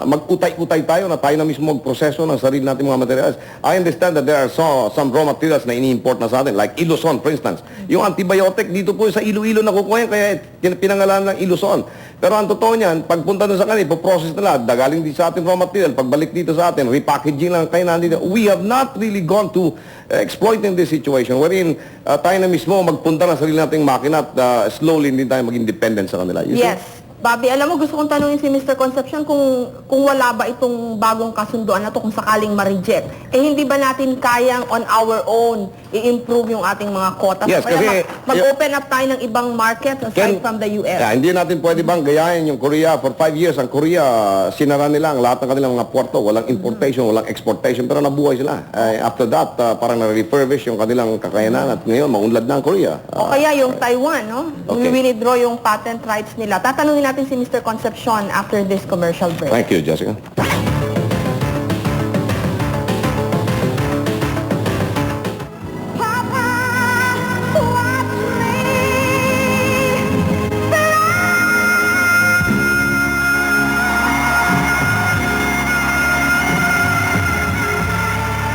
Mag-utay-utay tayo na tayo na mismo magproseso ng sarili natin mga materials. I understand that there are some raw materials na ini-import na sa atin, like Iluson, for instance. Yung antibiotic dito po sa Iloilo na kukuha yan, kaya pinangalan ng Iluson. Pero ang totoo niyan, pagpunta doon sa kanila, ipoprocess nila, dagaling din sa atin raw material, pagbalik dito sa atin, repackaging lang kayo nandito. We have not really gone to exploiting this situation wherein tayo na mismo magpunta na sarili nating makina at slowly hindi tayo maging dependent sa kanila. You see? Yes. Bobby, alam mo, gusto kong tanungin si Mr. Concepcion kung wala ba itong bagong kasunduan na to kung sakaling ma-reject. Hindi ba natin kayang on our own i-improve yung ating mga quotas? Yes, Kaya kasi mag-open up tayo ng ibang markets aside from the US. Hindi natin pwede bang gayahin yung Korea for 5 years. Ang Korea, sinara nila ang lahat ng kanilang mga puerto. Walang importation, walang exportation, pero nabuhay sila. After that, parang na-refurbish yung kanilang kakayanan at ngayon, maunlad na ang Korea. O kaya yung Taiwan, no? Okay. Withdraw yung patent rights nila. Tatanungin natin si Mr. Concepcion after this commercial break. Thank you, Jessica.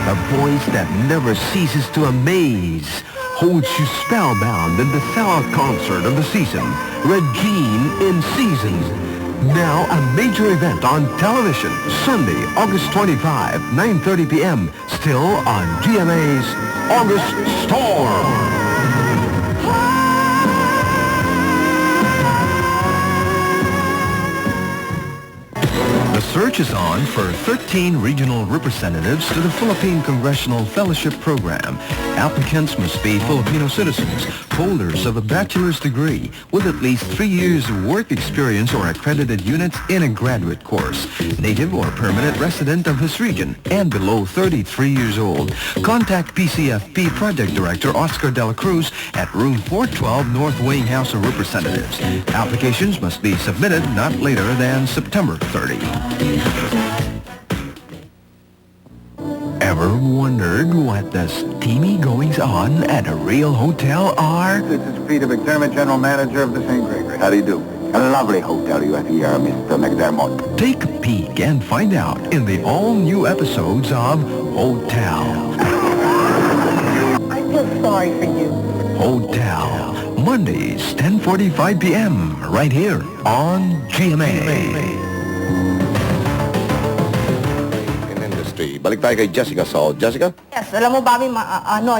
A voice that never ceases to amaze, holds you spellbound in the sellout concert of the season, Regine in Seasons. Now a major event on television, Sunday, August 25, 9:30 p.m. Still on GMA's August Storm. The search is on for 13 regional representatives to the Philippine Congressional Fellowship Program. Applicants must be Filipino citizens, holders of a bachelor's degree with at least 3 years of work experience or accredited units in a graduate course, native or permanent resident of this region, and below 33 years old. Contact PCFP Project Director Oscar De La Cruz at room 412 North Wing House of Representatives. Applications must be submitted not later than September 30. Ever wondered what the steamy goings-on at a real hotel are? This is Peter McDermott, General Manager of the St. Gregory. How do you do? A lovely hotel you have here, Mr. McDermott. Take a peek and find out in the all-new episodes of Hotel. I feel sorry for you. Hotel. Mondays, 10:45 p.m. right here on GMA. In industry. Balik tayo kay Jessica. So, Jessica? Yes, alam mo Bobby,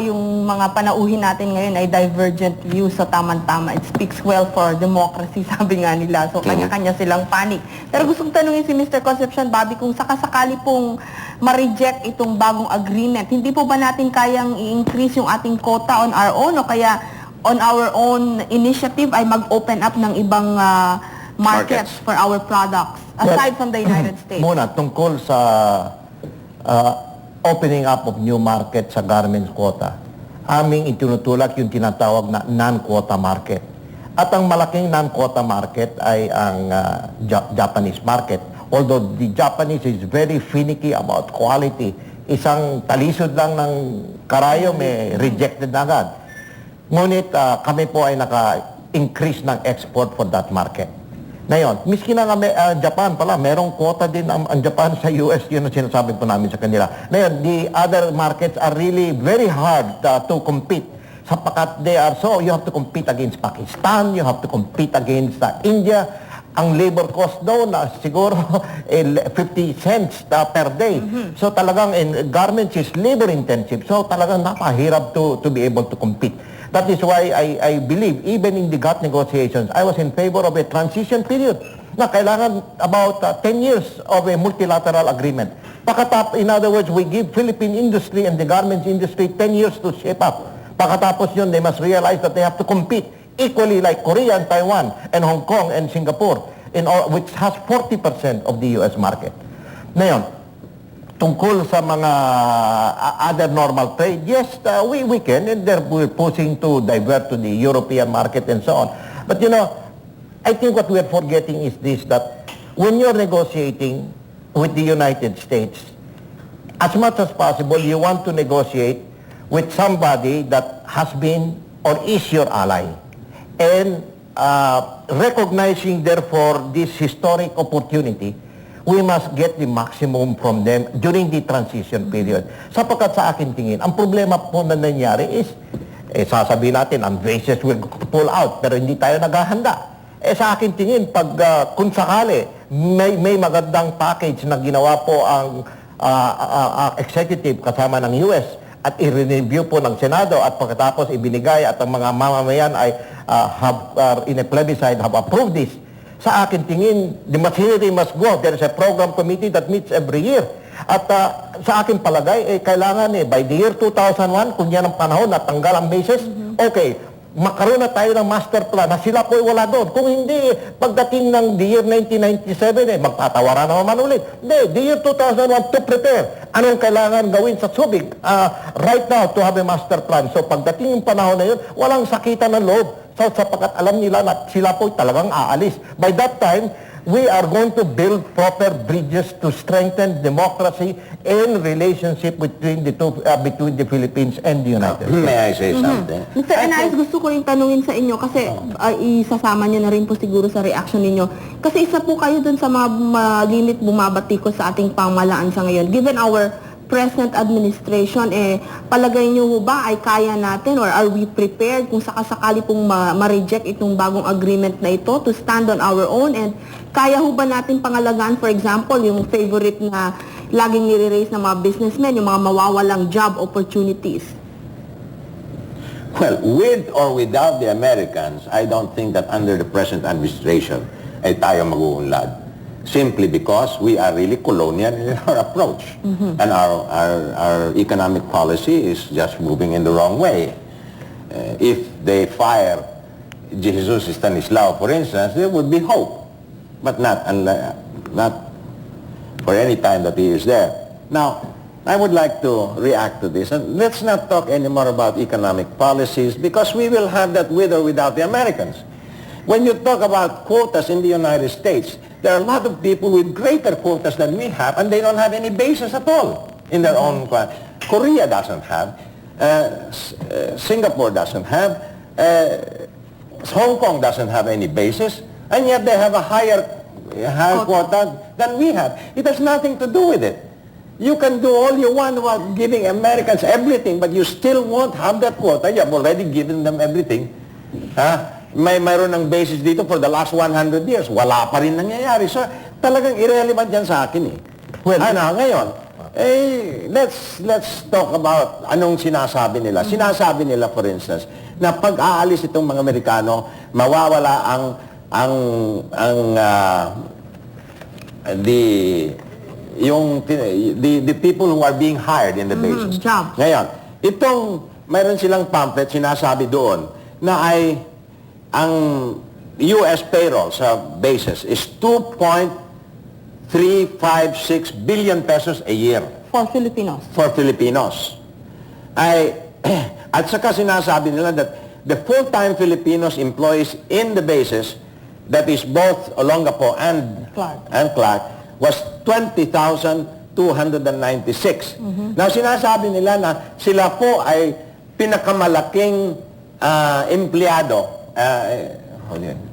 yung mga panauhin natin ngayon ay divergent views sa tamang-tama. It speaks well for democracy, sabi nga nila. So, kanya-kanya silang panig. Pero gusto kong tanungin si Mr. Concepcion, Bobby, kung sakasakali pong ma-reject itong bagong agreement, hindi po ba natin kayang i-increase yung ating quota on our own o kaya on our own initiative ay mag-open up ng ibang markets for our products aside from the United States? Muna, tungkol sa opening up of new market sa garments quota, aming itinutulak yung tinatawag na non-quota market. At ang malaking non-quota market ay ang Japanese market. Although the Japanese is very finicky about quality, isang talisod lang ng karayo may rejected na agad. Ngunit kami po ay naka-increase ng export for that market. Ngayon, miski na kami, Japan pala, merong quota din ang Japan sa US, yun ang sinasabi po namin sa kanila. Ngayon, the other markets are really very hard to compete. Sapagkat they are so, you have to compete against Pakistan, you have to compete against India. Ang labor cost daw na siguro 50 cents per day. So talagang garments is labor intensive. So talagang napahirap to be able to compete. That is why I believe, even in the GATT negotiations, I was in favor of a transition period na kailangan about 10 years of a multilateral agreement. In other words, we give Philippine industry and the garments industry 10 years to shape up. Pagkatapos yun, they must realize that they have to compete equally like Korea and Taiwan and Hong Kong and Singapore, which has 40% of the U.S. market. Ngayon, tungkol sa mga other normal trade, yes, we can, and we're pushing to divert to the European market and so on. But you know, I think what we're forgetting is this, that when you're negotiating with the United States, as much as possible, you want to negotiate with somebody that has been or is your ally. And recognizing, therefore, this historic opportunity, we must get the maximum from them during the transition period. Sapagkat sa akin tingin, ang problema po na nangyari is, sasabihin natin, ang bases will pull out, pero hindi tayo naghahanda. Sa akin tingin, pag kung sakali, may magandang package na ginawa po ang executive kasama ng US at i-review po ng Senado at pagkatapos ibinigay at ang mga mamamayan ay in a plebiscite have approved this. Sa akin tingin, the machinery must go. There is a program committee that meets every year. At sa akin palagay, kailangan by the year 2001, kung yan ang panahon na tanggal ang basis, okay, makaroon na tayo ng master plan na sila po wala doon. Kung hindi, pagdating ng the year 1997, magtatawaran naman ulit. Hindi, the year 2001 to prepare. Anong kailangan gawin sa Subic right now to have a master plan? So pagdating yung panahon na yun, walang sakitan ng loob. So sapagkat alam nila na sila po talagang aalis. By that time, we are going to build proper bridges to strengthen democracy and relationship between the between the Philippines and the United States. May I say something? Mr. Anais, gusto ko rin tanungin sa inyo kasi isasama nyo na rin po siguro sa reaction ninyo. Kasi isa po kayo dun sa mga malimit bumabatikos sa ating pamahalaan sa ngayon. Given our present administration, palagay nyo ba ay kaya natin or are we prepared kung sakasakali pong ma-reject itong bagong agreement na ito to stand on our own, and kaya ho ba natin pangalagaan, for example, yung favorite na laging nire-raise ng mga businessmen, yung mga mawawalang job opportunities? Well, with or without the Americans, I don't think that under the present administration ay tayo mag-uunlad. simply because we are really colonial in our approach. And our economic policy is just moving in the wrong way. If they fire Jesus Stanislao, for instance, there would be hope, but not for any time that he is there. Now, I would like to react to this, and let's not talk anymore about economic policies, because we will have that with or without the Americans. When you talk about quotas in the United States, there are a lot of people with greater quotas than we have, and they don't have any bases at all in their own. Korea doesn't have, Singapore doesn't have, Hong Kong doesn't have any bases, and yet they have a higher quota than we have. It has nothing to do with it. You can do all you want about giving Americans everything, but you still won't have that quota. You have already given them everything. Mayroon ng basis dito for the last 100 years. Wala pa rin nangyayari. So, talagang irrelevant yan sa akin eh. Well, Ngayon, let's talk about anong sinasabi nila. Sinasabi nila, for instance, na pag aalis itong mga Amerikano, mawawala the people who are being hired in the bases. Jobs. Ngayon, mayroon silang pamphlet, sinasabi doon, na ang US payroll sa bases is 2.356 billion pesos a year. For Filipinos. For Filipinos. At saka sinasabi nila that the full-time Filipinos employees in the bases, that is both Olongapo and Clark, was 20,296. Now, sinasabi nila na sila po ay pinakamalaking empleyado,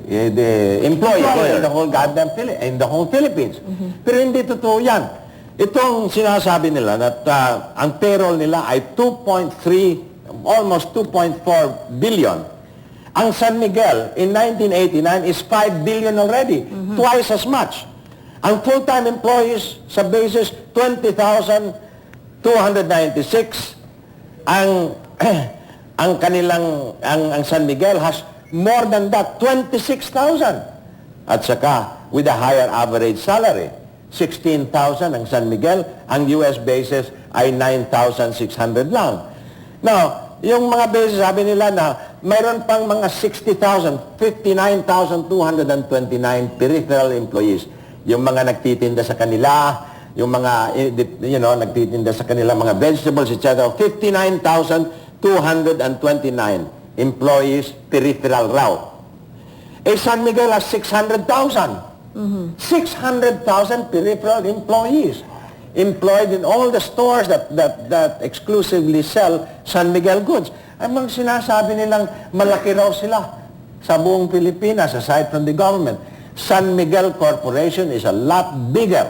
the employer in the whole goddamn Philippines. Pero hindi totoo yan. Itong sinasabi nila na ang payroll nila ay almost 2.4 billion. Ang San Miguel in 1989 is 5 billion already, twice as much. Ang full-time employees sa basis, 20,296. Ang San Miguel has more than that, 26,000. At saka, with a higher average salary, 16,000 ang San Miguel, ang US basis ay 9,600 lang. Now, yung mga basis, sabi nila na mayroon pang mga 60,000, 59,229 peripheral employees. Yung mga nagtitinda sa kanila, yung mga, nagtitinda sa kanila mga vegetables, etc. 59,229 employees peripheral route. San Miguel has 600,000. 600,000 peripheral employees employed in all the stores that exclusively sell San Miguel goods. Ang mga sinasabi nilang malaki raw sila sa buong Pilipinas aside from the government. San Miguel Corporation is a lot bigger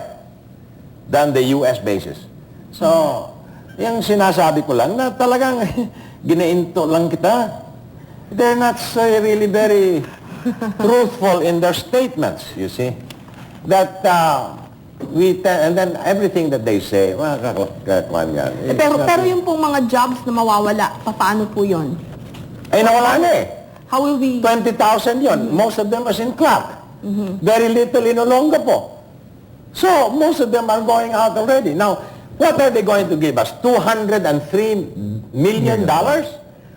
than the US basis. So, yung sinasabi ko lang na talagang ginainto lang kita. They're not really very truthful in their statements, you see. That and then everything that they say, Pero yung pong mga jobs na mawawala, paano po yun? ay nawala na eh. How will we... 20,000 yon. Most of them was in Clark. Very little in Olongapo. So, most of them are going out already. Now, what are they going to give us? $203 million?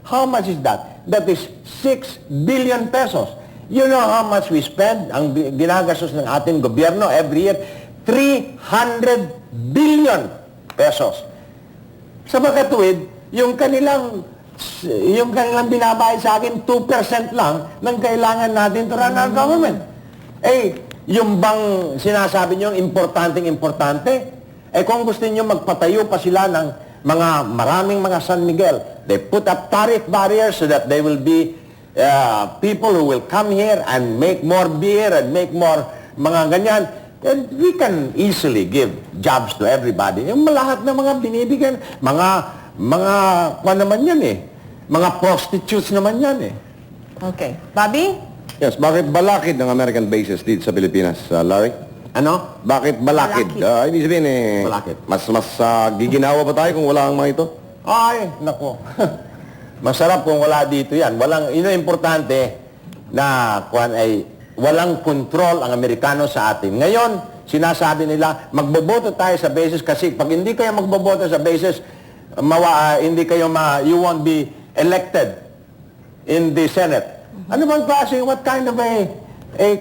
How much is that? That is 6 billion pesos. You know how much we spend? Ang ginagastos ng ating gobyerno every year? 300 billion pesos. Sa makatuwid, yung kanilang binabayad sa akin, 2% lang ng kailangan natin to run our government. Yung bang sinasabi nyo, importante, kung gusto nyo magpatayo pa sila ng maraming mga San Miguel, they put up tariff barriers so that they will be people who will come here and make more beer and make more mga ganyan. And we can easily give jobs to everybody. Yung lahat ng mga binibigyan, mga naman yan eh. Mga prostitutes naman yan eh. Okay. Bobby? Yes, bakit balakid ng American bases dito sa Pilipinas, Larry? Ano? Bakit balakid? Balakid. Ibig sabihin Balakid. mas giginawa pa tayo kung wala ang mga ito? Ay, nako. Masarap kung wala dito yan. Yun ang importante na walang control ang Amerikano sa atin. Ngayon, sinasabi nila, magboboto tayo sa basis kasi pag hindi kayo magboboto sa basis, hindi kayo you won't be elected in the Senate. Ano bang klase, what kind of a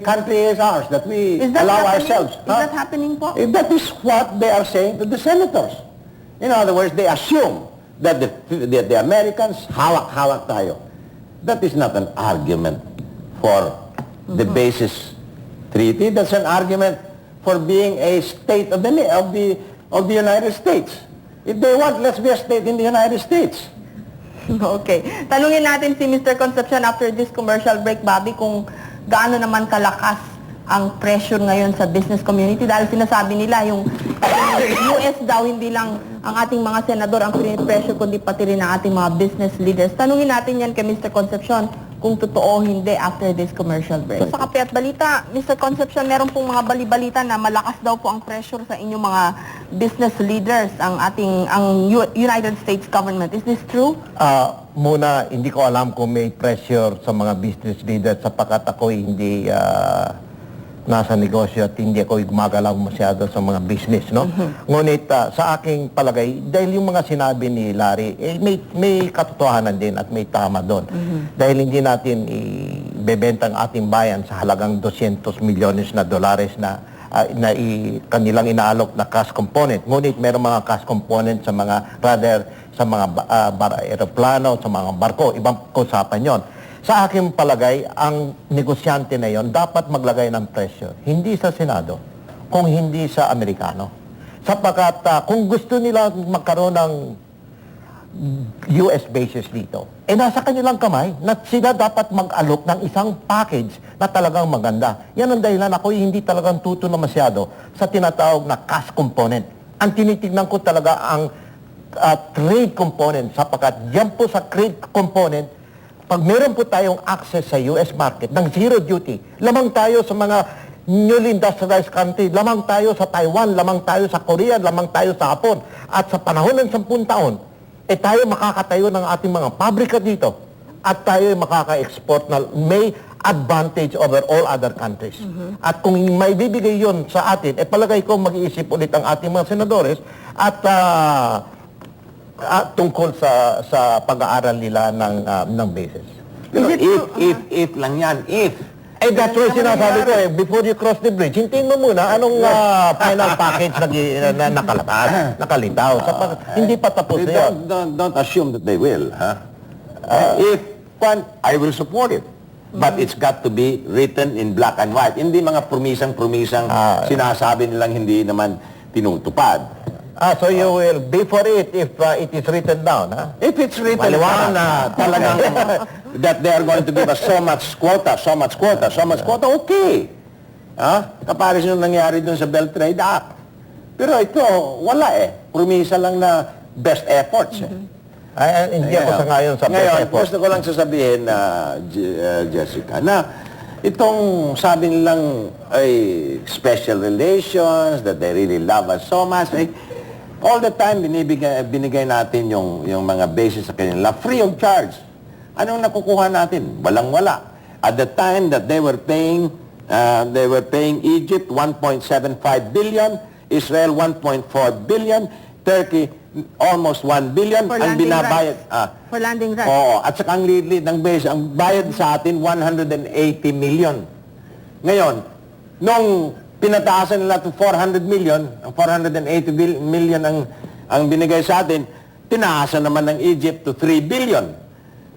country is ours that we Is that allow happening? ourselves? Is that happening po? That is what they are saying to the senators. In other words, they assume that the Americans, hawak-hawak tayo. That is not an argument for the basis treaty. That's an argument for being a state of the United States. If they want, let's be a state in the United States. Okay. Tanungin natin si Mr. Concepcion after this commercial break, Bobby, kung gaano naman kalakas ang pressure ngayon sa business community dahil sinasabi nila yung US daw hindi lang ang ating mga senador ang pressure kundi pati rin ang ating mga business leaders. Tanungin natin yan kay Mr. Concepcion kung totoo o hindi after this commercial break. Sa Kape at Balita, Mr. Concepcion, meron pong mga balibalita na malakas daw po ang pressure sa inyong mga business leaders ang United States government. Is this true? Muna, hindi ko alam kung may pressure sa mga business leaders sapagkat ako hindi nasa negosyo at hindi ako gumagalaw masyado sa mga business, no? Ngunit sa aking palagay, dahil yung mga sinabi ni Larry, may katotohanan din at may tama doon. Dahil hindi natin ibebenta ang ating bayan sa halagang 200 milyones na dolares na kanilang inaalok na cash component. Ngunit mayroong mga cash component sa mga sa mga aeroplano, sa mga barko. Ibang usapan yon. Sa aking palagay, ang negosyante na yon dapat maglagay ng pressure. Hindi sa Senado, kung hindi sa Amerikano. Sapagkat kung gusto nila magkaroon ng US bases dito, nasa kanilang kamay na sila dapat mag-alok ng isang package na talagang maganda. Yan ang dahilan ako hindi talagang tuto na masyado sa tinatawag na cash component. Ang tinitignan ko talaga ang trade component sapagkat yan po sa trade component, pag meron po tayong access sa US market ng zero duty, lamang tayo sa mga newly industrialized country, lamang tayo sa Taiwan, lamang tayo sa Korea, lamang tayo sa Hapon. At sa panahon ng 10 taon, tayo makakatayo ng ating mga pabrika dito at tayo makaka-export na may advantage over all other countries. At kung may bibigay yon sa atin, palagay ko mag-iisip ulit ang ating mga senadores at tungkol sa pag-aaral nila ng basis. If lang yan, if. That's why sinasabi ko before you cross the bridge, hintayin mo muna anong final package na nakalitaw. Hindi pa tapos na yun. Don't assume that they will, if one, I will support it. But it's got to be written in black and white. Hindi mga promisang sinasabi nilang hindi naman tinutupad. So you will be for it if it is written down, ha? If it's written down na talagang that they are going to give us so much quota, okay. Kapares yung nangyari dun sa Belt Trade Act. Pero ito, wala Promisa lang na best efforts. Hindi ako sa ngayon sa best effort. Gusto ko lang sasabihin, Jessica, na itong sabi nilang special relations, that they really love us so much, all the time binigay natin yung mga bases sa kanila free of charge. Anong nakukuha natin? Walang-wala. At the time that they were paying Egypt 1.75 billion, Israel 1.4 billion, Turkey almost 1 billion For ang landing binabayad. For landing rights. Oo, at saka ang liit ng base, ang bayad sa atin 180 million. Ngayon, nung pinataasan nila to 400 million, ang 480 million ang binigay sa atin, tinaasan naman ng Egypt to 3 billion.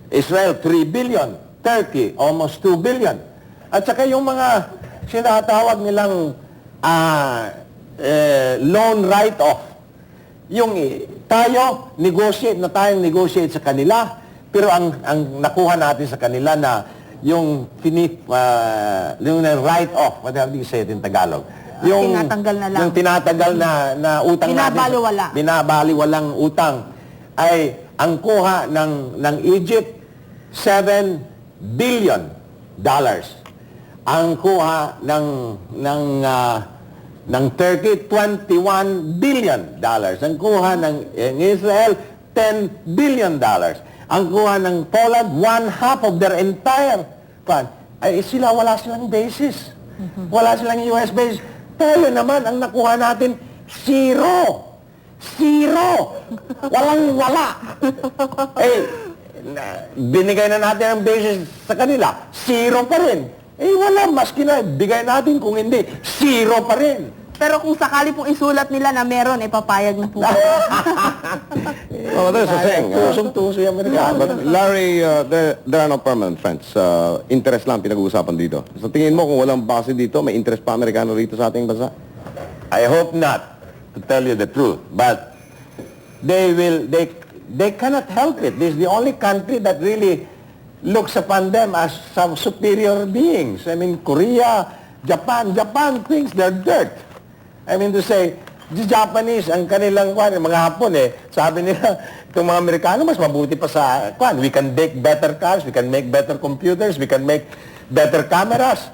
Israel 3 billion, Turkey almost 2 billion. At saka yung mga sinatawag nilang loan write-off. Yung tayong negotiate sa kanila, pero ang nakuha natin sa kanila na yung write-off, whatever you say it in Tagalog. Yung tinatanggal na lang. Yung tinatagal na utang Binabaliwala. natin. Binabaliwalang utang. Ay, ang kuha ng Egypt, $7 billion. Ang kuha ng Turkey, $21 billion. Ang kuha ng Israel, $10 billion. Ang kuha ng Poland, 1/2 of their entire fund. Ay sila, wala silang basis. Wala silang US base. Tayo naman, ang nakuha natin, zero. Zero. Walang-wala. Binigay na natin ang basis sa kanila, zero pa rin. Wala, maski na, bigay natin kung hindi, zero pa rin. Pero kung sakali pong isulat nila na meron, papayag na po. Well, there's a thing. Tusong-tuso yung Yeah, Amerikano. but Larry, there are no permanent friends. Interest lang pinag-uusapan dito. Sa tingin mo, kung walang base dito, may interest pa Amerikano rito sa ating bansa? I hope not, to tell you the truth. But they cannot help it. This is the only country that really looks upon them as some superior beings. I mean, Korea, Japan thinks they're dirt. I mean to say, the Japanese, ang kanilang, mga Hapon sabi nila, itong mga Amerikano, mas mabuti pa sa, we can make better cars, we can make better computers, we can make better cameras.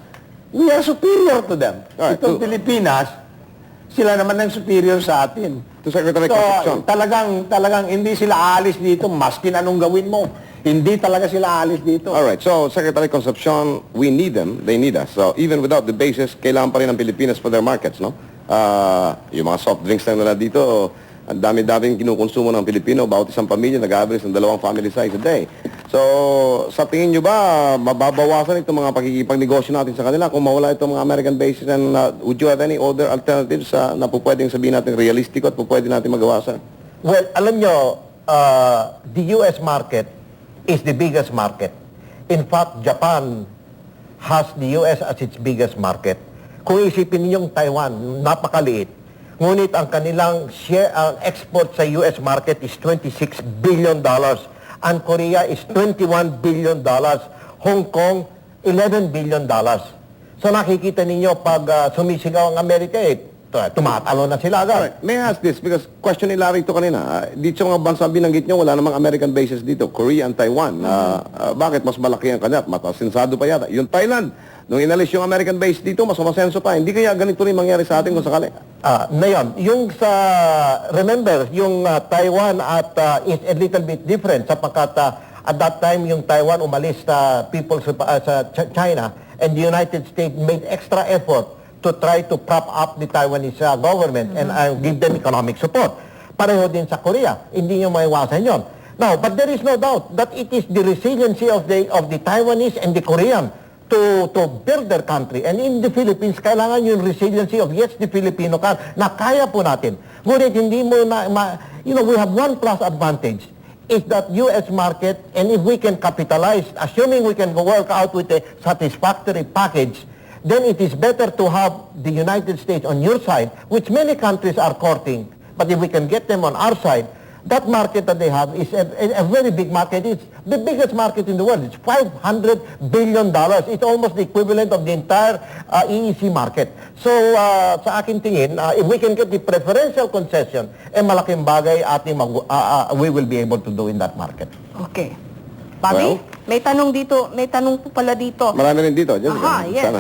We are superior to them. Alright, Itong Pilipinas, sila naman ang superior sa atin. To Secretary So, Concepcion. talagang hindi sila aalis dito, maskin anong gawin mo. Hindi talaga sila aalis dito. All right, so Secretary Concepcion, we need them, they need us. So even without the bases, kailangan pa rin ng Pilipinas for their markets, no? Yung mga soft drinks lang nila dito, ang dami-daming kinukonsumo ng Pilipino, bawat isang pamilya, nag-average ng 2 family size a day. So, sa tingin nyo ba, mababawasan itong mga pagkikipagnegosyo natin sa kanila kung mawala itong mga American bases, and would you have any other alternatives na po pwedeng sabihin natin realistiko at po pwede natin magawa, sir? Well, alam nyo, the US market is the biggest market. In fact, Japan has the US as its biggest market. Kung isipin ninyong Taiwan, napakaliit. Ngunit ang kanilang share, ang export sa US market is $26 billion. And Korea is $21 billion. Hong Kong, $11 billion. So nakikita ninyo pag sumisigaw ang Amerika, tumatalo na sila agad. Alright, may I ask this because question ni Larry ito kanina. Dito sa mga bansa binanggit nyo, wala namang American bases dito, Korea and Taiwan. Bakit mas malaki ang kanya? Matasinsado pa yata. Yung Thailand, nung inalis yung American base dito, mas umasenso pa. Hindi kaya ganito rin mangyari sa atin kung sakali? Na yun. Yung sa, remember, yung Taiwan is a little bit different sapagkat at that time yung Taiwan umalis sa sa China, and the United States made extra effort to try to prop up the Taiwanese government and give them economic support. Pareho din sa Korea. Hindi nyo maiwasan yon. Now, but there is no doubt that it is the resiliency of the Taiwanese and the Korean to build their country. And in the Philippines, kailangan yung resiliency of, yes, the Filipino can, na kaya po natin. Ngunit hindi mo we have one plus advantage is that U.S. market, and if we can capitalize, assuming we can work out with a satisfactory package, then it is better to have the United States on your side, which many countries are courting. But if we can get them on our side, that market that they have is a very big market. It's the biggest market in the world. It's $500 billion. It's almost the equivalent of the entire EEC market. So, sa akin tingin, if we can get the preferential concession, malaking bagay we will be able to do in that market. Okay. Bobby, may tanong po pala dito. Marami rin dito, Jessica. Yes. Sana.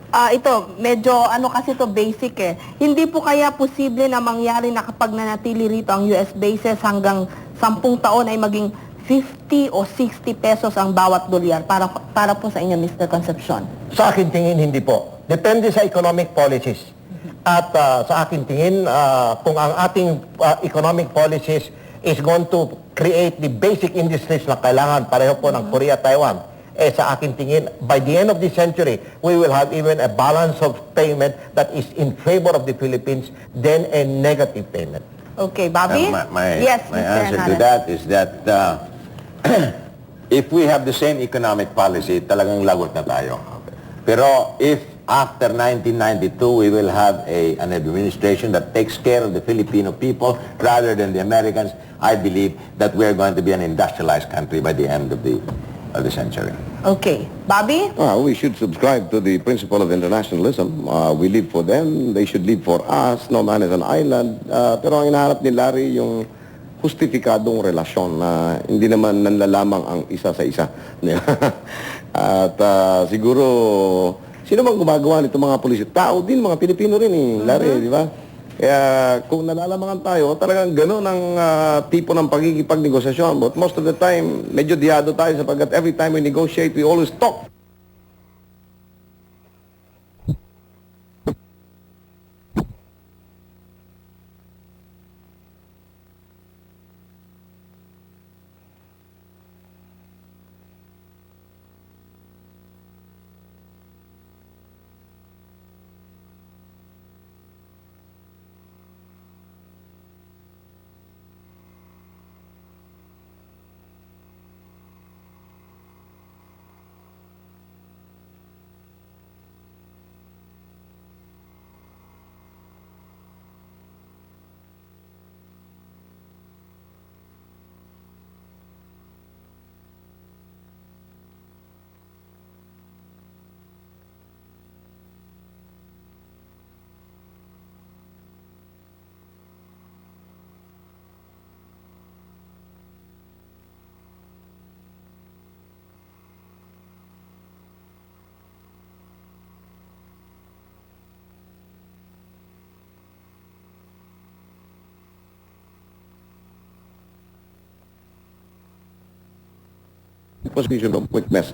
Ito, medyo kasi to basic Hindi po kaya posible na mangyari na kapag nanatili rito ang US bases hanggang 10 taon ay maging 50 o 60 pesos ang bawat dolyar para po sa inyo, Mr. Concepcion? Sa akin tingin, hindi po. Depende sa economic policies. At sa akin tingin, kung ang ating economic policies is going to create the basic industries na kailangan pareho po ng Korea, Taiwan, sa akin tingin, by the end of the century, we will have even a balance of payment that is in favor of the Philippines than a negative payment. Okay, Bobby? Yes, My Mr. answer to Hernandez. that is that if we have the same economic policy, talagang lagot na tayo. Pero if after 1992, we will have an administration that takes care of the Filipino people rather than the Americans, I believe that we are going to be an industrialized country by the end of the century. Okay. Bobby? We should subscribe to the principle of internationalism. We live for them, they should live for us, no man is an island. Pero ang hinahanap ni Larry yung justifikadong relasyon na hindi naman nanlalamang ang isa sa isa. At siguro, sino bang gumagawa nito mga pulis? Tao din, mga Pilipino rin Larry, di ba? Kaya kung nalalamangan tayo, talagang gano'n ang tipo ng pagkikipagnegosasyon. But most of the time, medyo diyado tayo sapagkat every time we negotiate, we always talk position of weakness.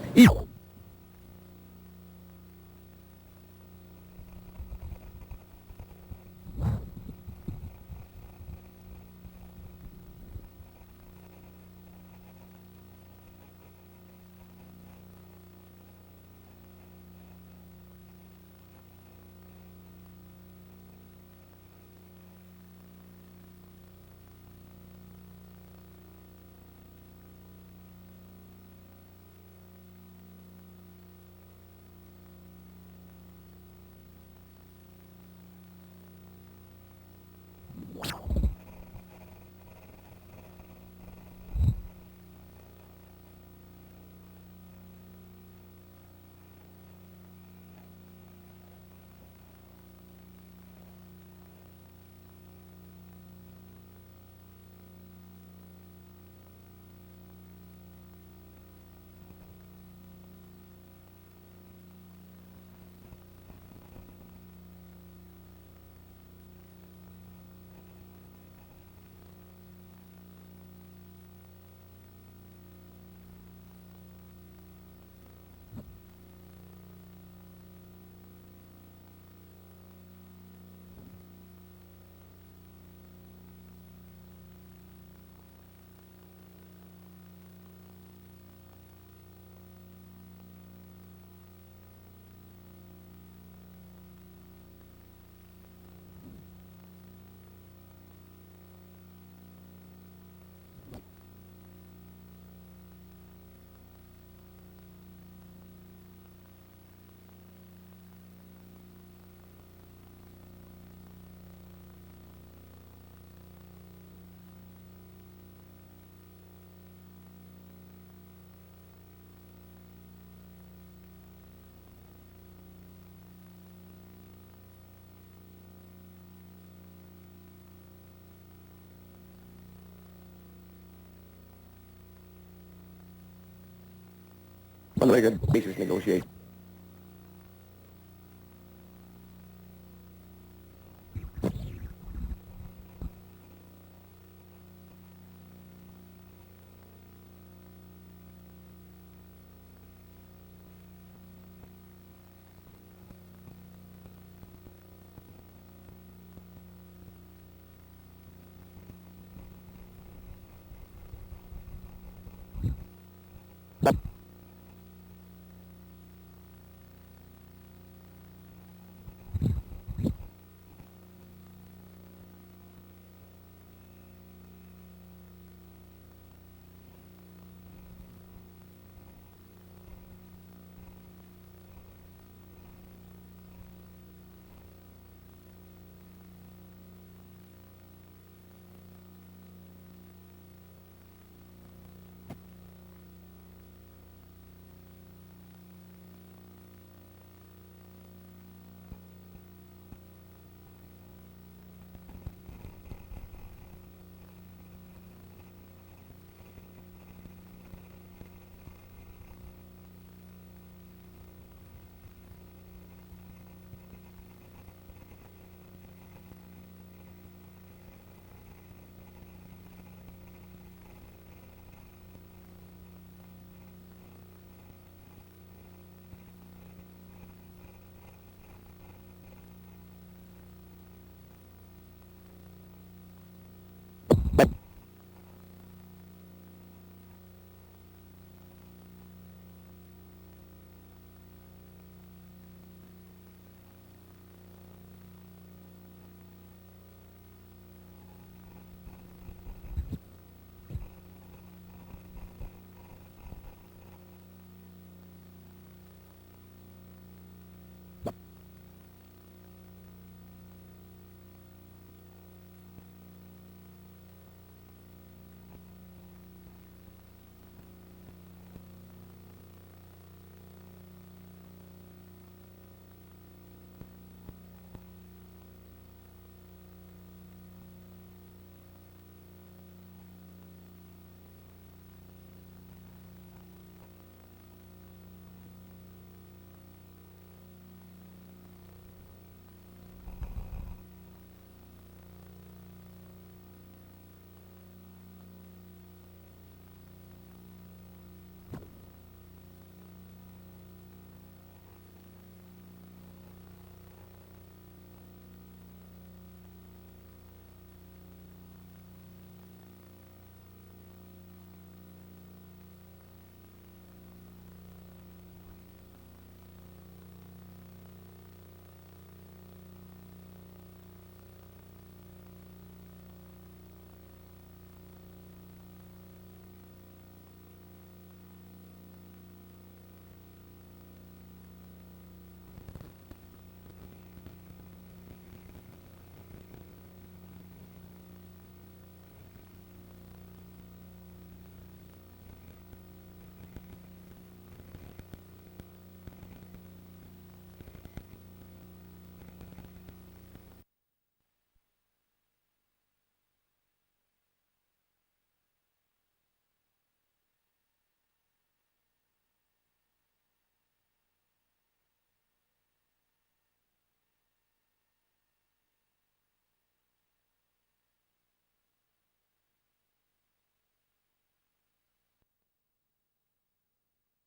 On a regular basis negotiation.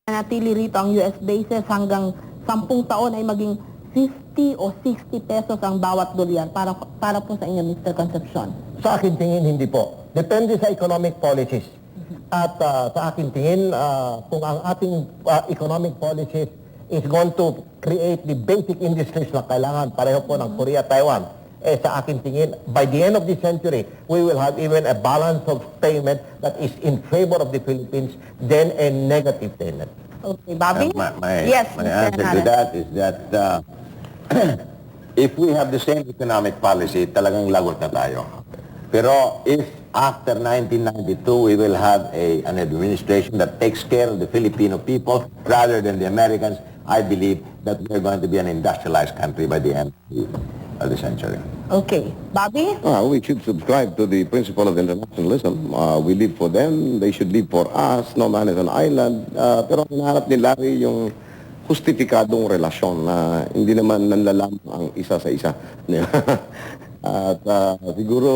nanatili rito ang US bases hanggang 10 taon ay maging 50 o 60 pesos ang bawat dolyar para po sa inyo, Mr. Concepcion? Sa akin tingin, hindi po. Depende sa economic policies. At sa akin tingin, kung ang ating economic policies is going to create the basic industries na kailangan pareho po ng Korea, Taiwan, sa akin tingin, by the end of the century, we will have even a balance of payment that is in favor of the Philippines than a negative payment. Okay, Bobby? My answer to that is that if we have the same economic policy, talagang lagot na tayo. Pero if after 1992 we will have an administration that takes care of the Filipino people rather than the Americans, I believe that we're going to be an industrialized country by the end of the century. Okay. Bobby? We should subscribe to the principle of internationalism. We live for them, they should live for us, no man is an island. Pero hinahanap ni Larry yung justifikadong relasyon na hindi naman nanlalamang ang isa sa isa. At siguro,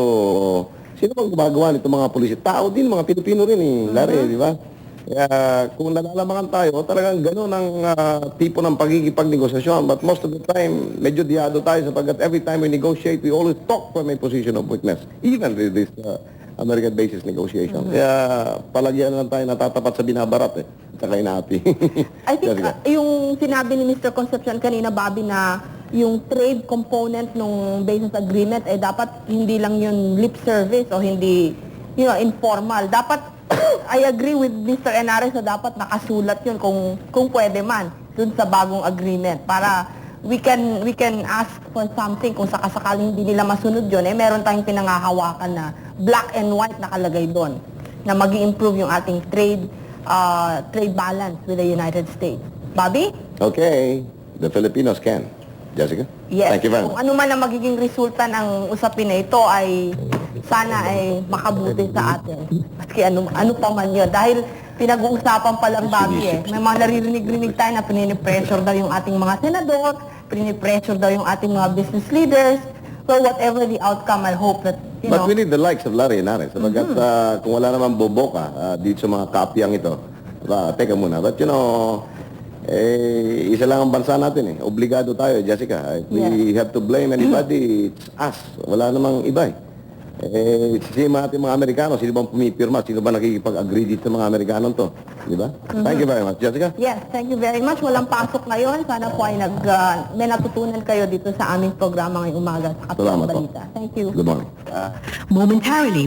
sino bang gumagawa nito mga pulis? Tao din, mga Pilipino rin Larry, di ba? Kaya kung nalalamangan tayo, talagang gano'n ang tipo ng pagkikipag-negosasyon. But most of the time, medyo diado tayo sapagkat every time we negotiate, we always talk from a position of weakness. Even with this American basis negotiation. Kaya palagyan lang tayo natatapat sa binabarat tsaka inapi. I think yung sinabi ni Mr. Concepcion kanina, Bobby, na yung trade component ng basis agreement ay dapat hindi lang yun lip service o hindi, informal. Dapat, I agree with Mr. Henares na dapat nakasulat yun kung pwede man dun sa bagong agreement para we can ask for something kung sakasakaling hindi nila masunod yun, meron tayong pinangahawakan na black and white nakalagay doon na mag-i-improve yung ating trade balance with the United States. Bobby? Okay, the Filipinos can. Jessica? Yes. Thank you very Kung much. ano man ang magiging resulta ng usapin na ito ay sana ay makabuti sa atin. Maski ano pa man yun. Dahil pinag-uusapan pa lang, Bobby, may mga naririnig-rinig tayo na pininipressure daw yung ating mga senador, pininipressure daw yung ating mga business leaders. So whatever the outcome, I hope that, But we need the likes of Larry Henares. Sapagkat kung wala naman boboka dito sa mga kapyang ito, teka muna. But isa lang ang bansa natin Obligado tayo, Jessica. If we have to blame anybody, it's us. Wala namang iba sisima natin mga Amerikano. Sino bang pumipirma? Sino ba nakikipag-agree dito sa mga Amerikano to? Di ba? Thank you very much, Jessica. Yes, thank you very much. Walang pasok ngayon. Sana po ay may natutunan kayo dito sa aming programa ngayong umaga sa Kapilang Salamat po. Balita. Thank you. Good morning. Momentarily,